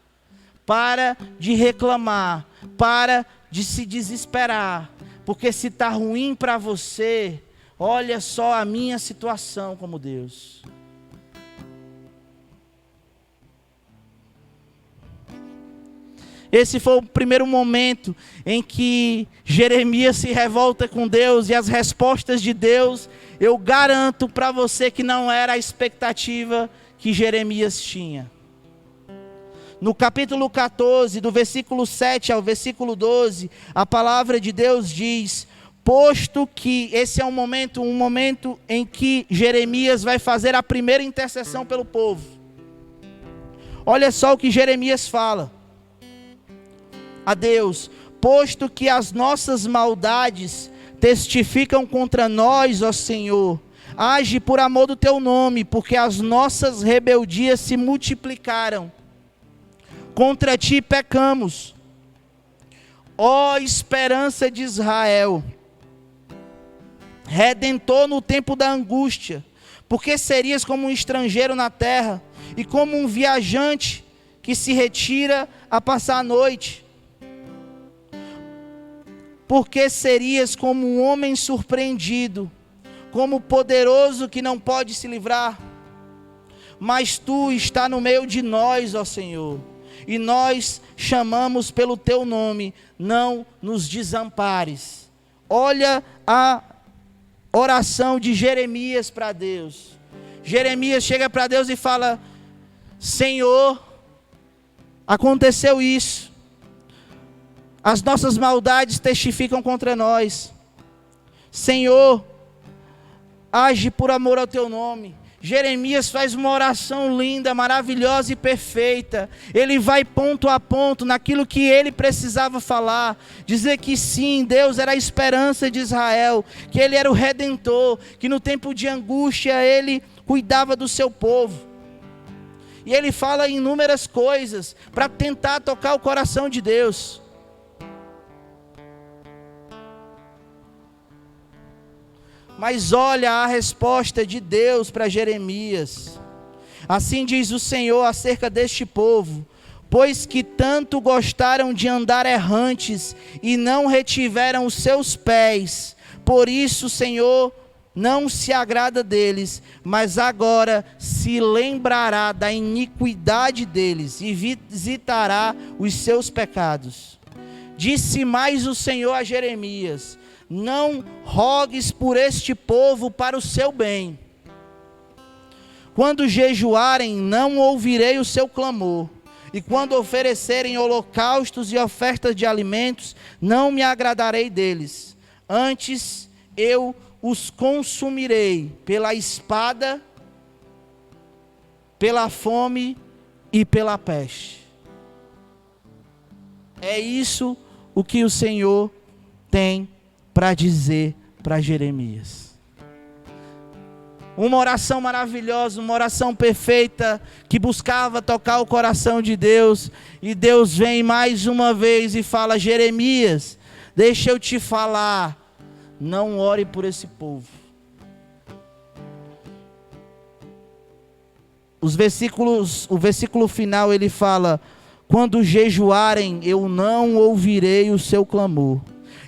[SPEAKER 2] para de reclamar, para de se desesperar, porque se está ruim para você, olha só a minha situação como Deus. Esse foi o primeiro momento em que Jeremias se revolta com Deus, e as respostas de Deus, eu garanto para você que não era a expectativa que Jeremias tinha. No capítulo 14, do versículo 7 ao versículo 12, a palavra de Deus diz: posto que esse é um momento em que Jeremias vai fazer a primeira intercessão pelo povo. Olha só o que Jeremias fala a Deus: posto que as nossas maldades testificam contra nós, ó Senhor, age por amor do teu nome, porque as nossas rebeldias se multiplicaram. Contra ti pecamos, ó esperança de Israel, redentor no tempo da angústia, porque serias como um estrangeiro na terra, e como um viajante que se retira a passar a noite. Porque serias como um homem surpreendido, como poderoso que não pode se livrar. Mas tu está no meio de nós, ó Senhor, e nós chamamos pelo teu nome, não nos desampares. Olha a oração de Jeremias para Deus. Jeremias chega para Deus e fala: Senhor, aconteceu isso. As nossas maldades testificam contra nós. Senhor, age por amor ao teu nome. Jeremias faz uma oração linda, maravilhosa e perfeita. Ele vai ponto a ponto naquilo que ele precisava falar. Dizer que sim, Deus era a esperança de Israel, que Ele era o Redentor, que no tempo de angústia Ele cuidava do seu povo. E ele fala inúmeras coisas para tentar tocar o coração de Deus. Mas olha a resposta de Deus para Jeremias. Assim diz o Senhor acerca deste povo: pois que tanto gostaram de andar errantes e não retiveram os seus pés, por isso o Senhor não se agrada deles, mas agora se lembrará da iniquidade deles e visitará os seus pecados. Disse mais o Senhor a Jeremias: não rogues por este povo para o seu bem. Quando jejuarem, não ouvirei o seu clamor. E quando oferecerem holocaustos e ofertas de alimentos, não me agradarei deles. Antes eu os consumirei pela espada, pela fome e pela peste. É isso o que o Senhor tem para dizer para Jeremias. Uma oração maravilhosa, uma oração perfeita, que buscava tocar o coração de Deus. E Deus vem mais uma vez e fala: Jeremias, deixa eu te falar, não ore por esse povo. O versículo final ele fala: quando jejuarem, eu não ouvirei o seu clamor.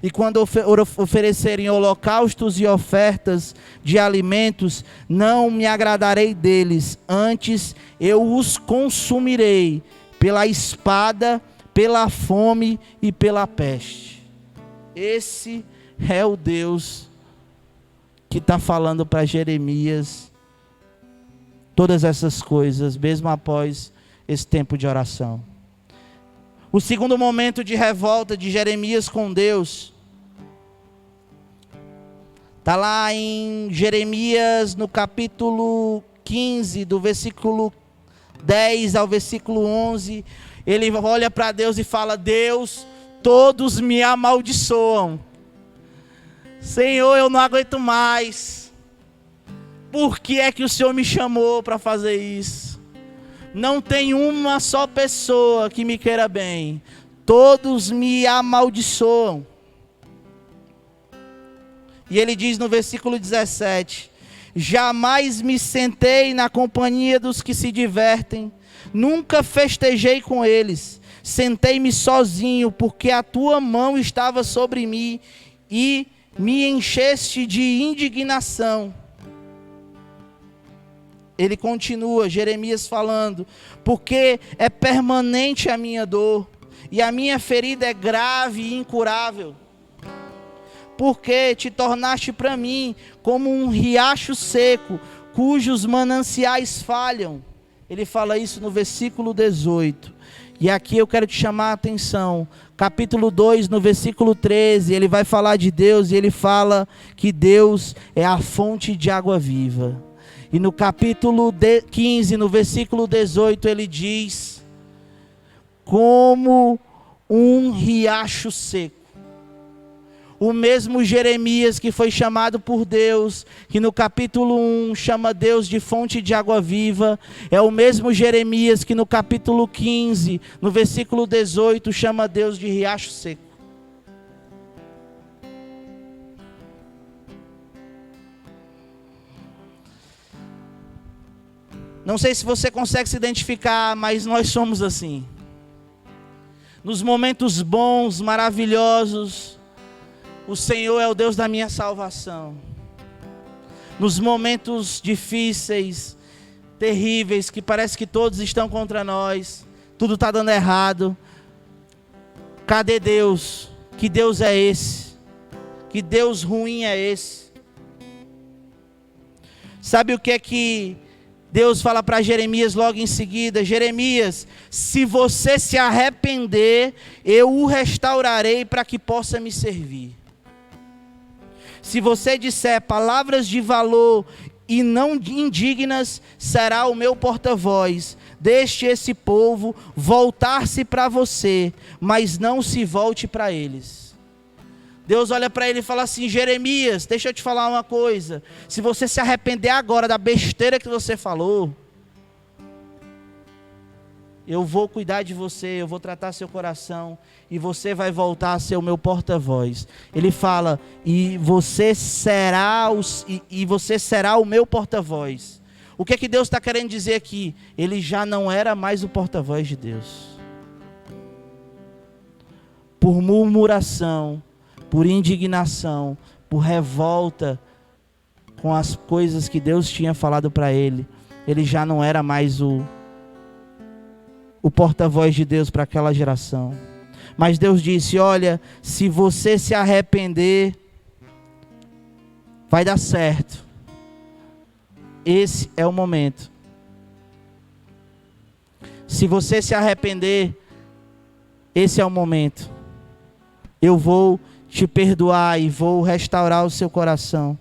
[SPEAKER 2] E quando oferecerem holocaustos e ofertas de alimentos, não me agradarei deles. Antes eu os consumirei pela espada, pela fome e pela peste. Esse é o Deus que está falando para Jeremias todas essas coisas, mesmo após esse tempo de oração. O segundo momento de revolta de Jeremias com Deus está lá em Jeremias, no capítulo 15, do versículo 10 ao versículo 11. Ele olha para Deus e fala: Deus, todos me amaldiçoam. Senhor, eu não aguento mais. Por que é que o Senhor me chamou para fazer isso? Não tem uma só pessoa que me queira bem. Todos me amaldiçoam. E ele diz no versículo 17: jamais me sentei na companhia dos que se divertem, nunca festejei com eles. Sentei-me sozinho, porque a tua mão estava sobre mim e me encheste de indignação. Ele continua, Jeremias falando: porque é permanente a minha dor, e a minha ferida é grave e incurável. Porque te tornaste para mim como um riacho seco, cujos mananciais falham. Ele fala isso no versículo 18. E aqui eu quero te chamar a atenção. Capítulo 2, no versículo 13, ele vai falar de Deus, e ele fala que Deus é a fonte de água viva. E no capítulo 15, no versículo 18, ele diz: como um riacho seco. O mesmo Jeremias que foi chamado por Deus, que no capítulo 1 chama Deus de fonte de água viva, é o mesmo Jeremias que no capítulo 15, no versículo 18, chama Deus de riacho seco. Não sei se você consegue se identificar, mas nós somos assim. Nos momentos bons, maravilhosos, o Senhor é o Deus da minha salvação. Nos momentos difíceis, terríveis, que parece que todos estão contra nós, tudo está dando errado. Cadê Deus? Que Deus é esse? Que Deus ruim é esse? Sabe o que é que Deus fala para Jeremias logo em seguida? Jeremias, se você se arrepender, eu o restaurarei para que possa me servir. Se você disser palavras de valor e não indignas, será o meu porta-voz. Deixe esse povo voltar-se para você, mas não se volte para eles. Deus olha para ele e fala assim: Jeremias, deixa eu te falar uma coisa. Se você se arrepender agora da besteira que você falou, eu vou cuidar de você, eu vou tratar seu coração, e você vai voltar a ser o meu porta-voz. Ele fala: e você será o meu porta-voz. O que é que Deus está querendo dizer aqui? Ele já não era mais o porta-voz de Deus. Por murmuração, por indignação, por revolta com as coisas que Deus tinha falado para ele, ele já não era mais o porta-voz de Deus para aquela geração. Mas Deus disse: olha, se você se arrepender, vai dar certo. Esse é o momento. Se você se arrepender, esse é o momento. Eu vou te perdoar e vou restaurar o seu coração.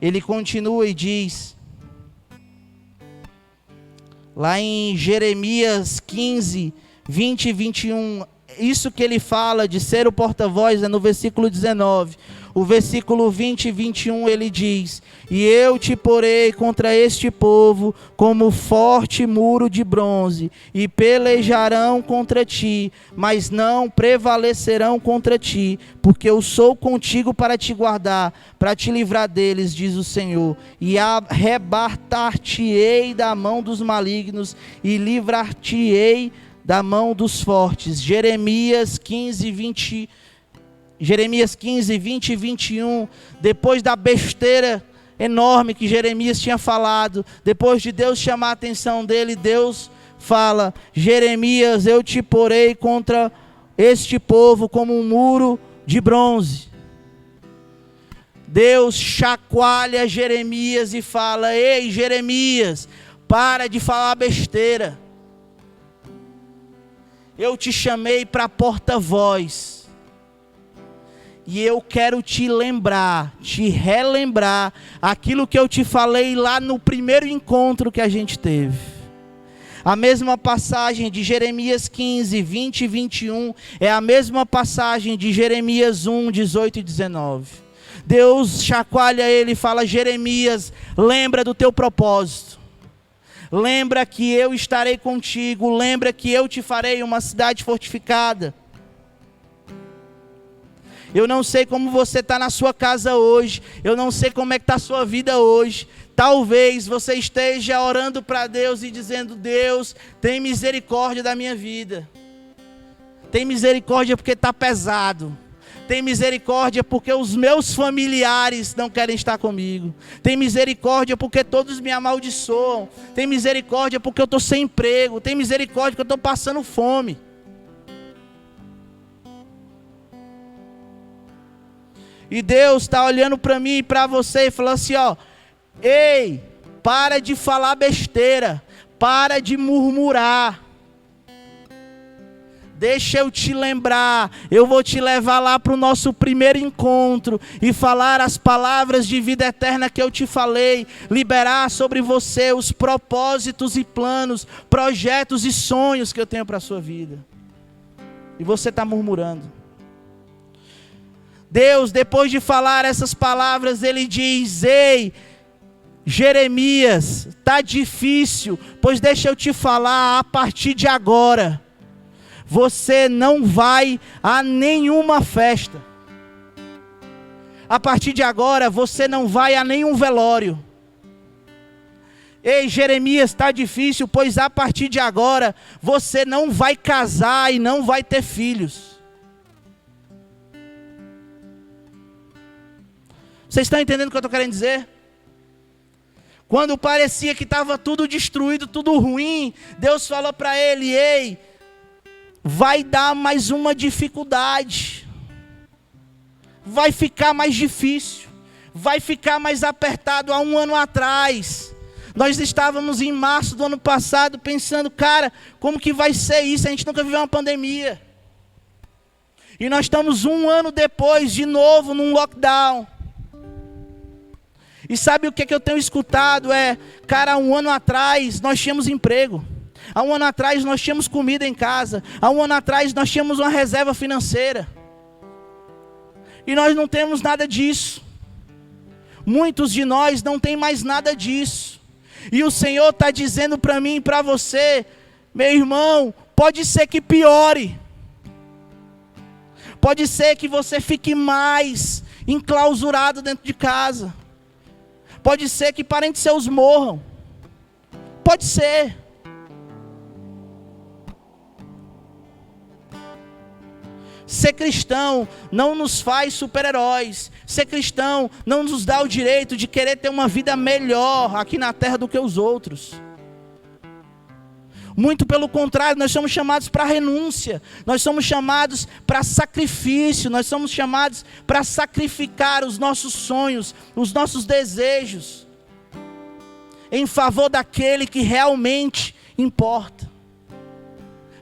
[SPEAKER 2] Ele continua e diz, lá em Jeremias 15, 20 e 21, isso que ele fala de ser o porta-voz é no versículo 19. O versículo 20 e 21 ele diz: e eu te porei contra este povo como forte muro de bronze, e pelejarão contra ti, mas não prevalecerão contra ti, porque eu sou contigo para te guardar, para te livrar deles, diz o Senhor, e arrebatar-te-ei da mão dos malignos, e livrar-te-ei da mão dos fortes. Jeremias 15, 20 e 21, depois da besteira enorme que Jeremias tinha falado, depois de Deus chamar a atenção dele, Deus fala: Jeremias, eu te porei contra este povo como um muro de bronze. Deus chacoalha Jeremias e fala: ei, Jeremias, para de falar besteira. eu te chamei para porta-voz. E eu quero te lembrar, te relembrar aquilo que eu te falei lá no primeiro encontro que a gente teve. A mesma passagem de Jeremias 15, 20 e 21 é a mesma passagem de Jeremias 1, 18 e 19. Deus chacoalha ele e fala: Jeremias, lembra do teu propósito. Lembra que eu estarei contigo. Lembra que eu te farei uma cidade fortificada. Eu não sei como você está na sua casa hoje. Eu não sei como é que está a sua vida hoje. Talvez você esteja orando para Deus e dizendo: Deus, tem misericórdia da minha vida. Tem misericórdia porque está pesado. Tem misericórdia porque os meus familiares não querem estar comigo. Tem misericórdia porque todos me amaldiçoam. Tem misericórdia porque eu estou sem emprego. Tem misericórdia porque eu estou passando fome. E Deus está olhando para mim e para você e falando assim: ó, ei, para de falar besteira, para de murmurar. Deixa eu te lembrar, eu vou te levar lá para o nosso primeiro encontro e falar as palavras de vida eterna que eu te falei, liberar sobre você os propósitos e planos, projetos e sonhos que eu tenho para a sua vida. E você está murmurando. Deus, depois de falar essas palavras, Ele diz: ei, Jeremias, está difícil, pois deixa eu te falar, a partir de agora, você não vai a nenhuma festa. A partir de agora, você não vai a nenhum velório. Ei, Jeremias, está difícil, pois a partir de agora, você não vai casar e não vai ter filhos. Vocês estão entendendo o que eu estou querendo dizer? Quando parecia que estava tudo destruído, tudo ruim, Deus falou para ele: ei, vai dar mais uma dificuldade. Vai ficar mais difícil. Vai ficar mais apertado. Há um ano atrás, nós estávamos em março do ano passado pensando: cara, como que vai ser isso? A gente nunca viveu uma pandemia. E nós estamos um ano depois, de novo, num lockdown. E sabe o que eu tenho escutado? Cara, há um ano atrás nós tínhamos emprego. Há um ano atrás nós tínhamos comida em casa. Há um ano atrás nós tínhamos uma reserva financeira. E nós não temos nada disso. Muitos de nós não tem mais nada disso. E o Senhor está dizendo para mim e para você: meu irmão, pode ser que piore. Pode ser que você fique mais enclausurado dentro de casa. Pode ser que parentes seus morram. Pode ser. Ser cristão não nos faz super-heróis. Ser cristão não nos dá o direito de querer ter uma vida melhor aqui na terra do que os outros. Muito pelo contrário, nós somos chamados para renúncia. Nós somos chamados para sacrifício. Nós somos chamados para sacrificar os nossos sonhos, os nossos desejos, em favor daquele que realmente importa.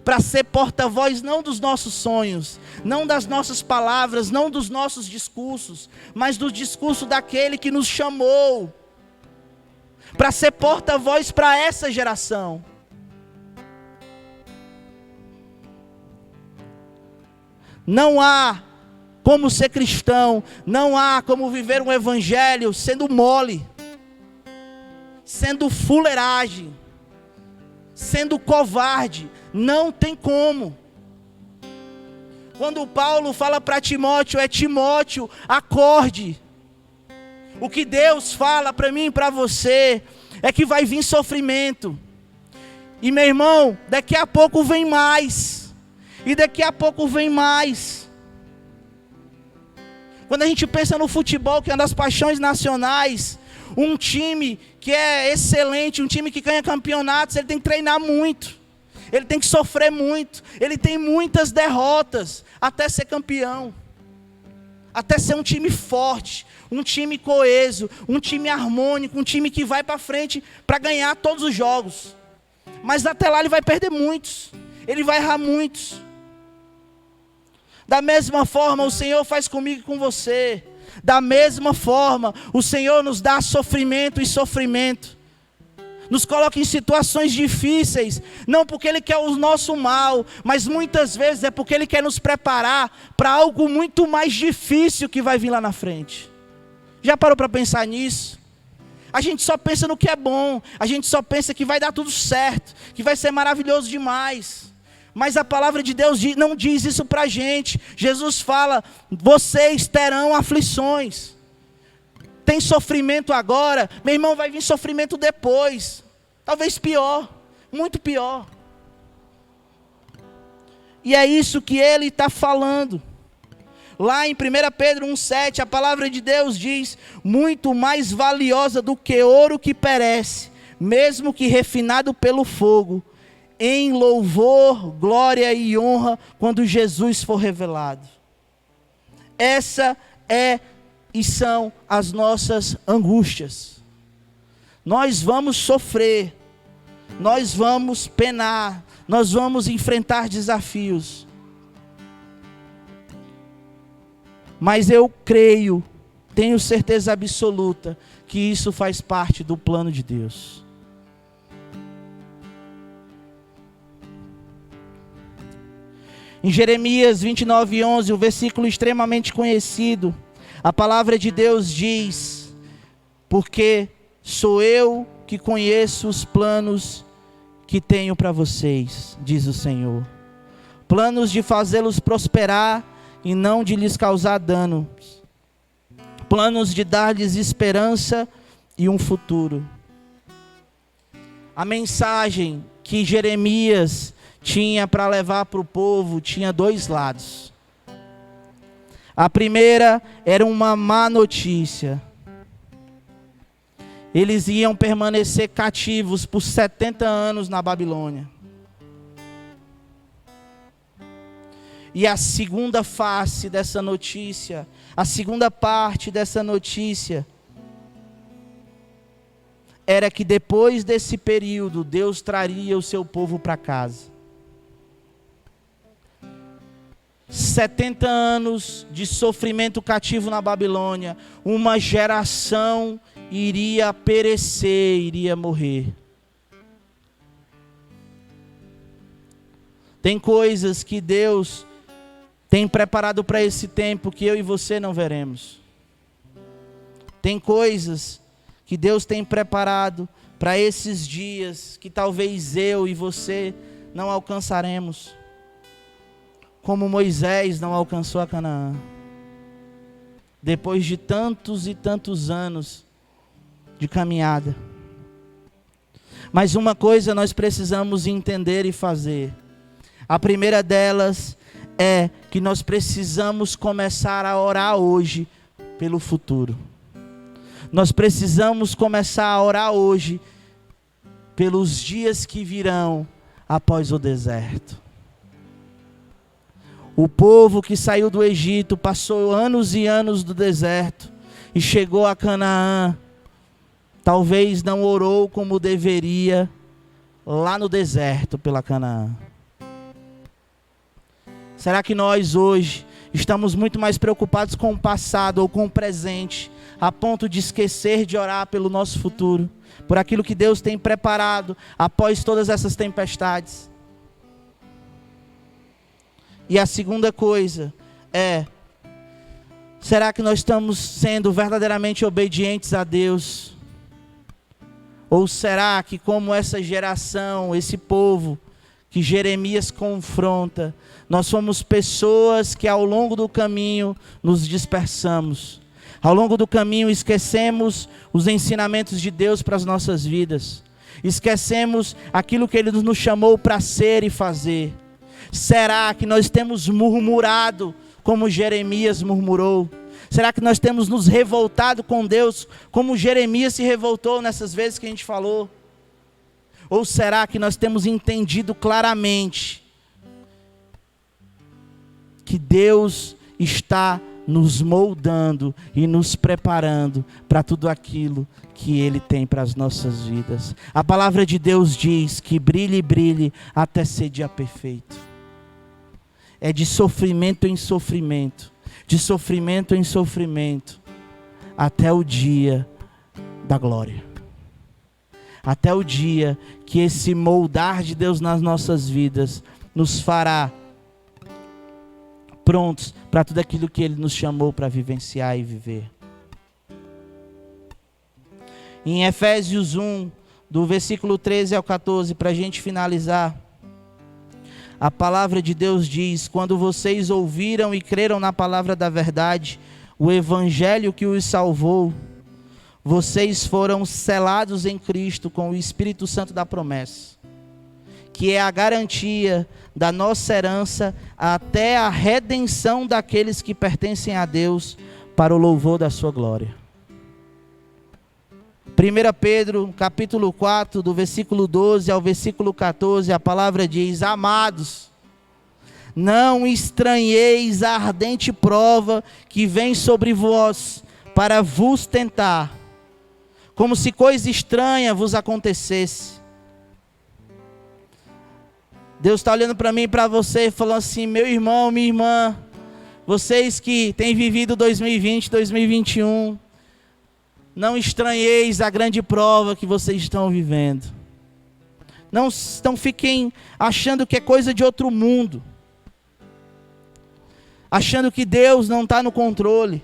[SPEAKER 2] Para ser porta-voz não dos nossos sonhos, não das nossas palavras, não dos nossos discursos, mas do discurso daquele que nos chamou. Para ser porta-voz para essa geração. Não há como ser cristão, não há como viver um evangelho sendo mole, sendo fuleiragem, sendo covarde. Não tem como. Quando Paulo fala para Timóteo, Timóteo, acorde. O que Deus fala para mim e para você é que vai vir sofrimento. E meu irmão, daqui a pouco vem mais. E daqui a pouco vem mais. Quando a gente pensa no futebol, que é uma das paixões nacionais, um time que é excelente, um time que ganha campeonatos, ele tem que treinar muito. Ele tem que sofrer muito. Ele tem muitas derrotas até ser campeão. Até ser um time forte, um time coeso, um time harmônico, um time que vai para frente para ganhar todos os jogos. Mas até lá ele vai perder muitos. Ele vai errar muitos. Da mesma forma, o Senhor faz comigo e com você. Da mesma forma, o Senhor nos dá sofrimento e sofrimento. Nos coloca em situações difíceis, não porque Ele quer o nosso mal, mas muitas vezes é porque Ele quer nos preparar para algo muito mais difícil que vai vir lá na frente. Já parou para pensar nisso? A gente só pensa no que é bom, a gente só pensa que vai dar tudo certo, que vai ser maravilhoso demais. Mas a palavra de Deus não diz isso para a gente. Jesus fala, vocês terão aflições. Tem sofrimento agora, meu irmão, vai vir sofrimento depois. Talvez pior, muito pior. E é isso que ele está falando. Lá em 1 Pedro 1,7, a palavra de Deus diz, muito mais valiosa do que ouro que perece, mesmo que refinado pelo fogo, em louvor, glória e honra, quando Jesus for revelado. Essa é e são as nossas angústias. Nós vamos sofrer, nós vamos penar, nós vamos enfrentar desafios. Mas eu creio, tenho certeza absoluta, que isso faz parte do plano de Deus. Em Jeremias 29:11, um versículo extremamente conhecido, a palavra de Deus diz, porque sou eu que conheço os planos que tenho para vocês, diz o Senhor. Planos de fazê-los prosperar e não de lhes causar dano. Planos de dar-lhes esperança e um futuro. A mensagem que Jeremias tinha para levar para o povo tinha dois lados. A primeira era uma má notícia. Eles iam permanecer cativos por 70 anos na Babilônia. E a segunda face dessa notícia, a segunda parte dessa notícia, era que depois desse período, Deus traria o seu povo para casa. 70 anos de sofrimento cativo na Babilônia, uma geração iria perecer, iria morrer. Tem coisas que Deus tem preparado para esse tempo que eu e você não veremos. Tem coisas que Deus tem preparado para esses dias que talvez eu e você não alcançaremos. Como Moisés não alcançou a Canaã. Depois de tantos e tantos anos de caminhada. Mas uma coisa nós precisamos entender e fazer. A primeira delas é que nós precisamos começar a orar hoje pelo futuro. Nós precisamos começar a orar hoje pelos dias que virão após o deserto. O povo que saiu do Egito passou anos e anos do deserto e chegou a Canaã. Talvez não orou como deveria lá no deserto pela Canaã. Será que nós hoje estamos muito mais preocupados com o passado ou com o presente, a ponto de esquecer de orar pelo nosso futuro, por aquilo que Deus tem preparado após todas essas tempestades? E a segunda coisa é, será que nós estamos sendo verdadeiramente obedientes a Deus? Ou será que, como essa geração, esse povo que Jeremias confronta, nós somos pessoas que ao longo do caminho nos dispersamos. Ao longo do caminho esquecemos os ensinamentos de Deus para as nossas vidas. Esquecemos aquilo que Ele nos chamou para ser e fazer. Será que nós temos murmurado como Jeremias murmurou? Será que nós temos nos revoltado com Deus como Jeremias se revoltou nessas vezes que a gente falou? Ou será que nós temos entendido claramente que Deus está nos moldando e nos preparando para tudo aquilo que Ele tem para as nossas vidas. A palavra de Deus diz que brilhe, brilhe até ser dia perfeito. É de sofrimento em sofrimento, de sofrimento em sofrimento, até o dia da glória. Até o dia que esse moldar de Deus nas nossas vidas nos fará prontos para tudo aquilo que Ele nos chamou para vivenciar e viver. Em Efésios 1, do versículo 13 ao 14, para a gente finalizar, a palavra de Deus diz: quando vocês ouviram e creram na palavra da verdade, o evangelho que os salvou, vocês foram selados em Cristo com o Espírito Santo da promessa, que é a garantia da nossa herança até a redenção daqueles que pertencem a Deus, para o louvor da sua glória. 1 Pedro, capítulo 4, do versículo 12 ao versículo 14, a palavra diz: amados, não estranheis a ardente prova que vem sobre vós, para vos tentar, como se coisa estranha vos acontecesse. Deus está olhando para mim e para você, falando assim: meu irmão, minha irmã, vocês que têm vivido 2020, 2021, não estranheis a grande prova que vocês estão vivendo. Não fiquem achando que é coisa de outro mundo, achando que Deus não está no controle.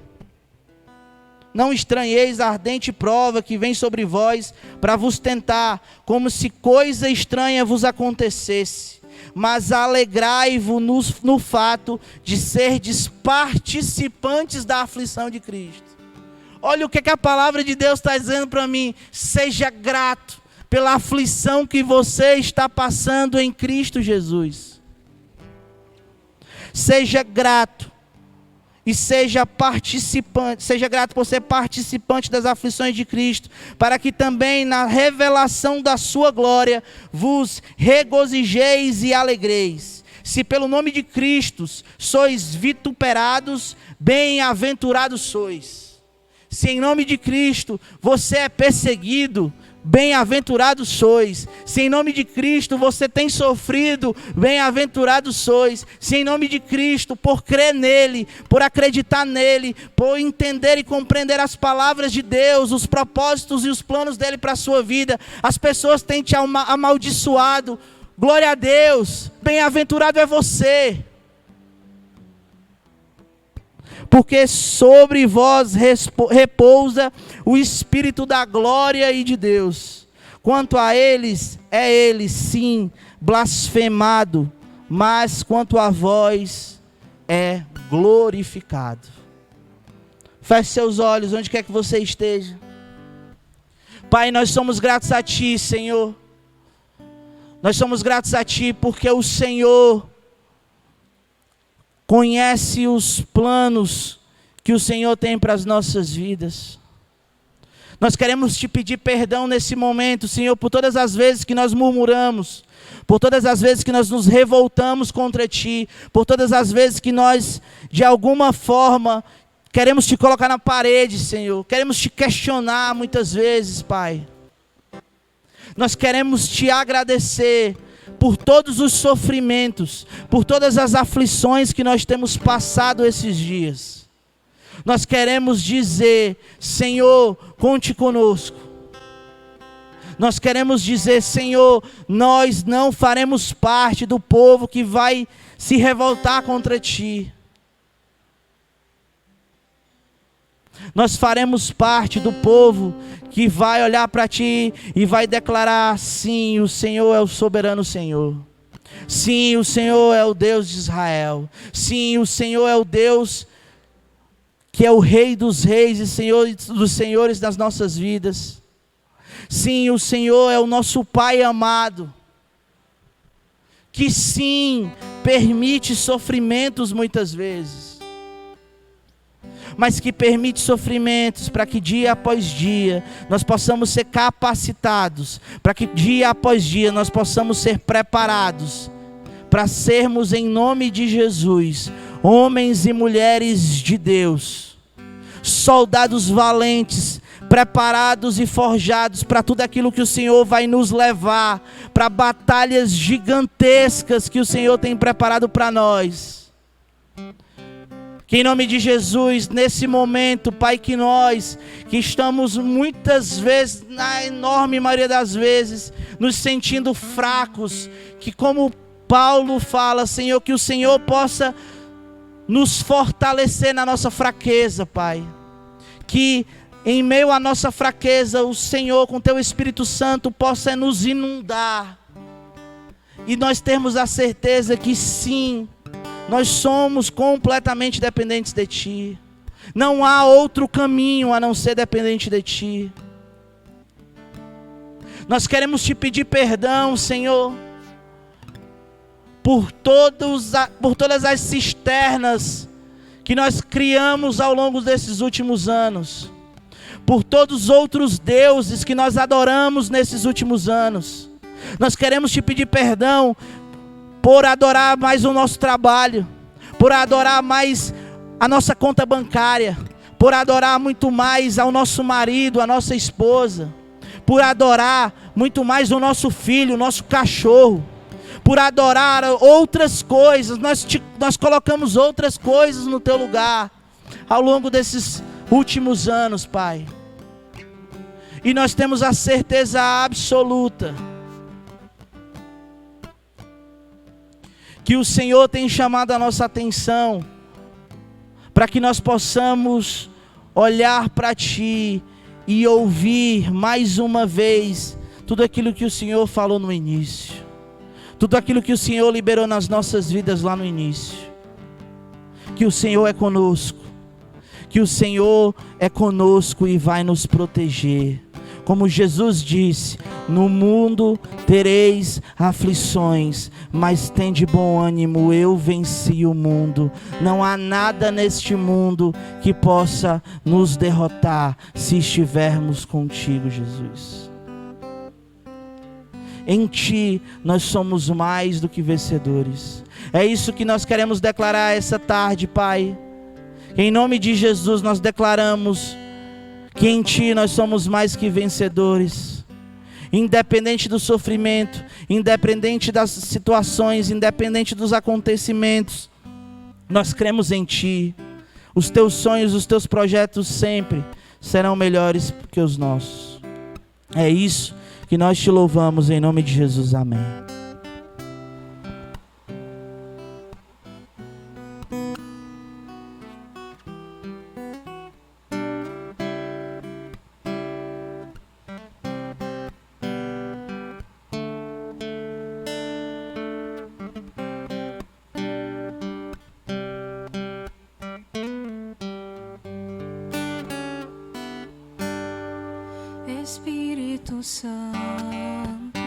[SPEAKER 2] Não estranheis a ardente prova que vem sobre vós para vos tentar, como se coisa estranha vos acontecesse. Mas alegrai-vos no fato de serdes participantes da aflição de Cristo. Olha o que a palavra de Deus está dizendo para mim: seja grato pela aflição que você está passando em Cristo Jesus. Seja grato e seja participante, seja grato por ser participante das aflições de Cristo, para que também na revelação da sua glória vos regozijeis e alegreis. Se pelo nome de Cristo sois vituperados, bem-aventurados sois. Se em nome de Cristo você é perseguido, bem-aventurados sois. Se em nome de Cristo você tem sofrido, bem-aventurados sois. Se em nome de Cristo, por crer nele, por acreditar nele, por entender e compreender as palavras de Deus, os propósitos e os planos dele para a sua vida, as pessoas têm te amaldiçoado, glória a Deus, bem-aventurado é você, porque sobre vós repousa o Espírito da glória e de Deus. Quanto a eles, é ele sim blasfemado, mas quanto a vós, é glorificado. Feche seus olhos, onde quer que você esteja. Pai, nós somos gratos a Ti, Senhor. Nós somos gratos a Ti porque o Senhor conhece os planos que o Senhor tem para as nossas vidas. Nós queremos Te pedir perdão nesse momento, Senhor, por todas as vezes que nós murmuramos, por todas as vezes que nós nos revoltamos contra Ti, por todas as vezes que nós, de alguma forma, queremos Te colocar na parede, Senhor, queremos Te questionar muitas vezes, Pai. Nós queremos Te agradecer por todos os sofrimentos, por todas as aflições que nós temos passado esses dias. Nós queremos dizer: Senhor, conte conosco. Nós queremos dizer: Senhor, nós não faremos parte do povo que vai se revoltar contra Ti. Nós faremos parte do povo que vai olhar para Ti e vai declarar: sim, o Senhor é o soberano Senhor. Sim, o Senhor é o Deus de Israel. Sim, o Senhor é o Deus que é o Rei dos reis e Senhor dos senhores das nossas vidas. Sim, o Senhor é o nosso Pai amado, que sim, permite sofrimentos muitas vezes, mas que permite sofrimentos para que dia após dia nós possamos ser capacitados, para que dia após dia nós possamos ser preparados para sermos, em nome de Jesus, homens e mulheres de Deus, soldados valentes, preparados e forjados para tudo aquilo que o Senhor vai nos levar, para batalhas gigantescas que o Senhor tem preparado para nós. Que em nome de Jesus, nesse momento, Pai, que nós, que estamos muitas vezes, na enorme maioria das vezes, nos sentindo fracos, que como Paulo fala, Senhor, que o Senhor possa nos fortalecer na nossa fraqueza, Pai. Que em meio à nossa fraqueza, o Senhor, com Teu Espírito Santo, possa nos inundar. E nós termos a certeza que sim, nós somos completamente dependentes de Ti. Não há outro caminho a não ser dependente de Ti. Nós queremos Te pedir perdão, Senhor, por todas as cisternas que nós criamos ao longo desses últimos anos. Por todos os outros deuses que nós adoramos nesses últimos anos. Nós queremos Te pedir perdão por adorar mais o nosso trabalho, por adorar mais a nossa conta bancária, por adorar muito mais ao nosso marido, a nossa esposa, por adorar muito mais o nosso filho, o nosso cachorro, por adorar outras coisas. Nós colocamos outras coisas no Teu lugar ao longo desses últimos anos, Pai. E nós temos a certeza absoluta que o Senhor tem chamado a nossa atenção para que nós possamos olhar para Ti e ouvir mais uma vez tudo aquilo que o Senhor falou no início, tudo aquilo que o Senhor liberou nas nossas vidas lá no início. Que o Senhor é conosco, que o Senhor é conosco e vai nos proteger. Como Jesus disse: no mundo tereis aflições, mas tende bom ânimo, eu venci o mundo. Não há nada neste mundo que possa nos derrotar se estivermos contigo, Jesus. Em Ti nós somos mais do que vencedores. É isso que nós queremos declarar essa tarde, Pai. Em nome de Jesus nós declaramos que em Ti nós somos mais que vencedores. Independente do sofrimento, independente das situações, independente dos acontecimentos, nós cremos em Ti. Os Teus sonhos, os Teus projetos sempre serão melhores que os nossos. É isso que nós Te louvamos em nome de Jesus. Amém.
[SPEAKER 1] Espírito Santo,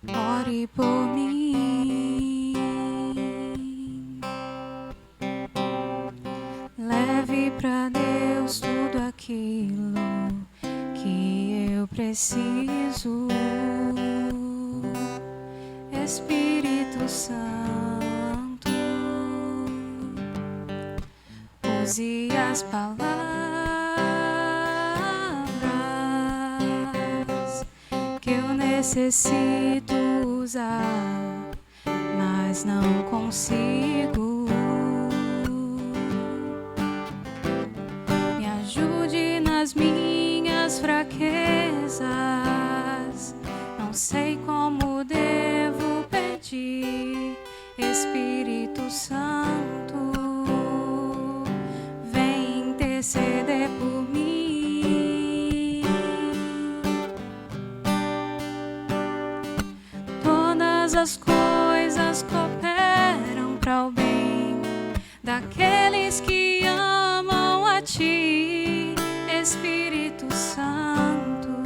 [SPEAKER 1] ore por mim, leve para Deus tudo aquilo que eu preciso. Espírito Santo, use as palavras necessito usar, mas não consigo. Me ajude nas minhas fraquezas. Não sei como devo pedir. Espírito Santo, vem interceder por mim. As coisas cooperam para o bem daqueles que amam a Ti. Espírito Santo,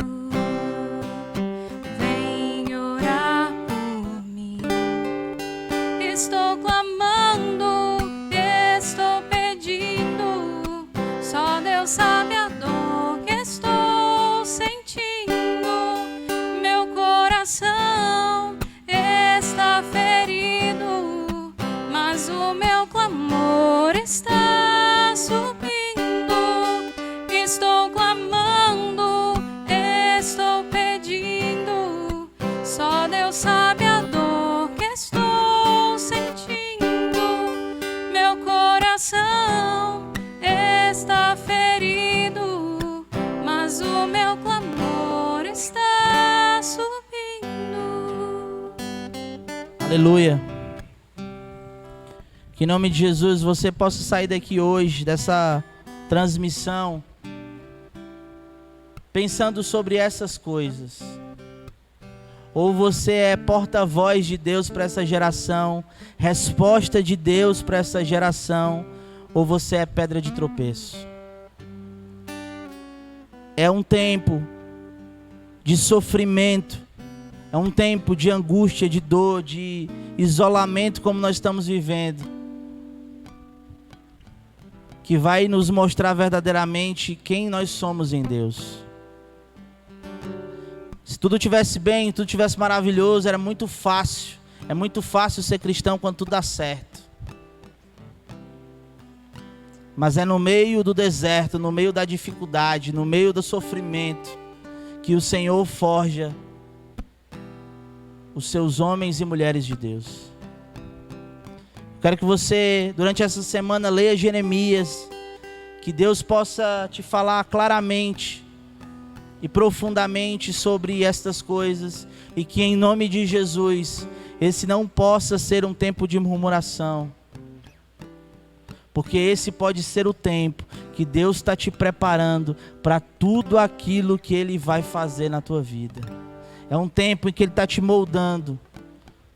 [SPEAKER 1] vem orar por mim. Estou clamando, estou pedindo, só Deus sabe a dor que estou sentindo. Meu coração está ferido,
[SPEAKER 2] Aleluia. Que em nome de Jesus você possa sair daqui hoje, dessa transmissão, pensando sobre essas coisas. Ou você é porta-voz de Deus para essa geração, resposta de Deus para essa geração, ou você é pedra de tropeço. É um tempo de sofrimento, é um tempo de angústia, de dor, de isolamento como nós estamos vivendo, que vai nos mostrar verdadeiramente quem nós somos em Deus. Se tudo tivesse bem, tudo tivesse maravilhoso, era muito fácil. É muito fácil ser cristão quando tudo dá certo. Mas é no meio do deserto, no meio da dificuldade, no meio do sofrimento, que o Senhor forja os seus homens e mulheres de Deus. Quero que você, durante essa semana, leia Jeremias, que Deus possa te falar claramente e profundamente sobre estas coisas, e que em nome de Jesus, esse não possa ser um tempo de murmuração, porque esse pode ser o tempo que Deus está te preparando para tudo aquilo que Ele vai fazer na tua vida. É um tempo em que Ele está te moldando,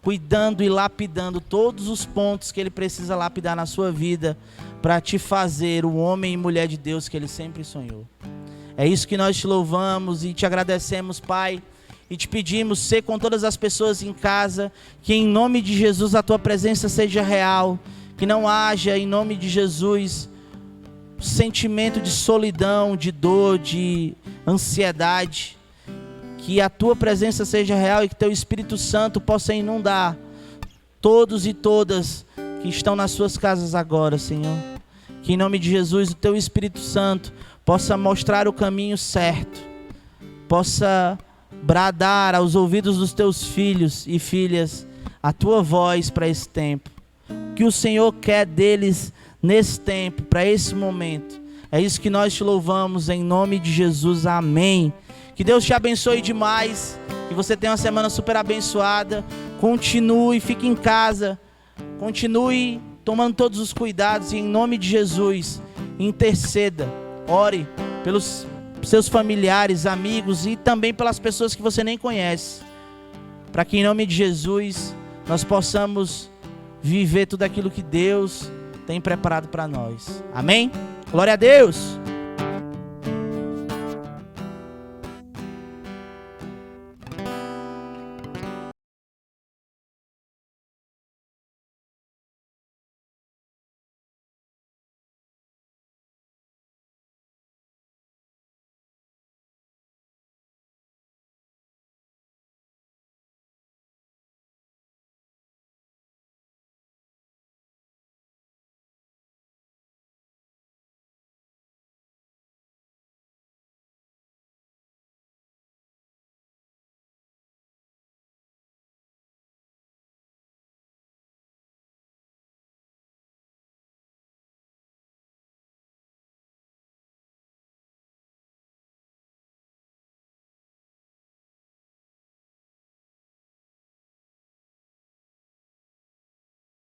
[SPEAKER 2] cuidando e lapidando todos os pontos que Ele precisa lapidar na sua vida, para te fazer o homem e mulher de Deus que Ele sempre sonhou. É isso que nós te louvamos e te agradecemos, Pai, e te pedimos, ser com todas as pessoas em casa, que em nome de Jesus a tua presença seja real, que não haja em nome de Jesus sentimento de solidão, de dor, de ansiedade, que a tua presença seja real e que teu Espírito Santo possa inundar todos e todas que estão nas suas casas agora, Senhor. Que em nome de Jesus o teu Espírito Santo possa mostrar o caminho certo, possa bradar aos ouvidos dos teus filhos e filhas a tua voz para esse tempo. O que o Senhor quer deles nesse tempo, para esse momento. É isso que nós te louvamos em nome de Jesus, amém. Que Deus te abençoe demais, que você tenha uma semana super abençoada. Continue, fique em casa, continue tomando todos os cuidados e em nome de Jesus, interceda. Ore pelos seus familiares, amigos e também pelas pessoas que você nem conhece, para que em nome de Jesus nós possamos viver tudo aquilo que Deus tem preparado para nós. Amém? Glória a Deus!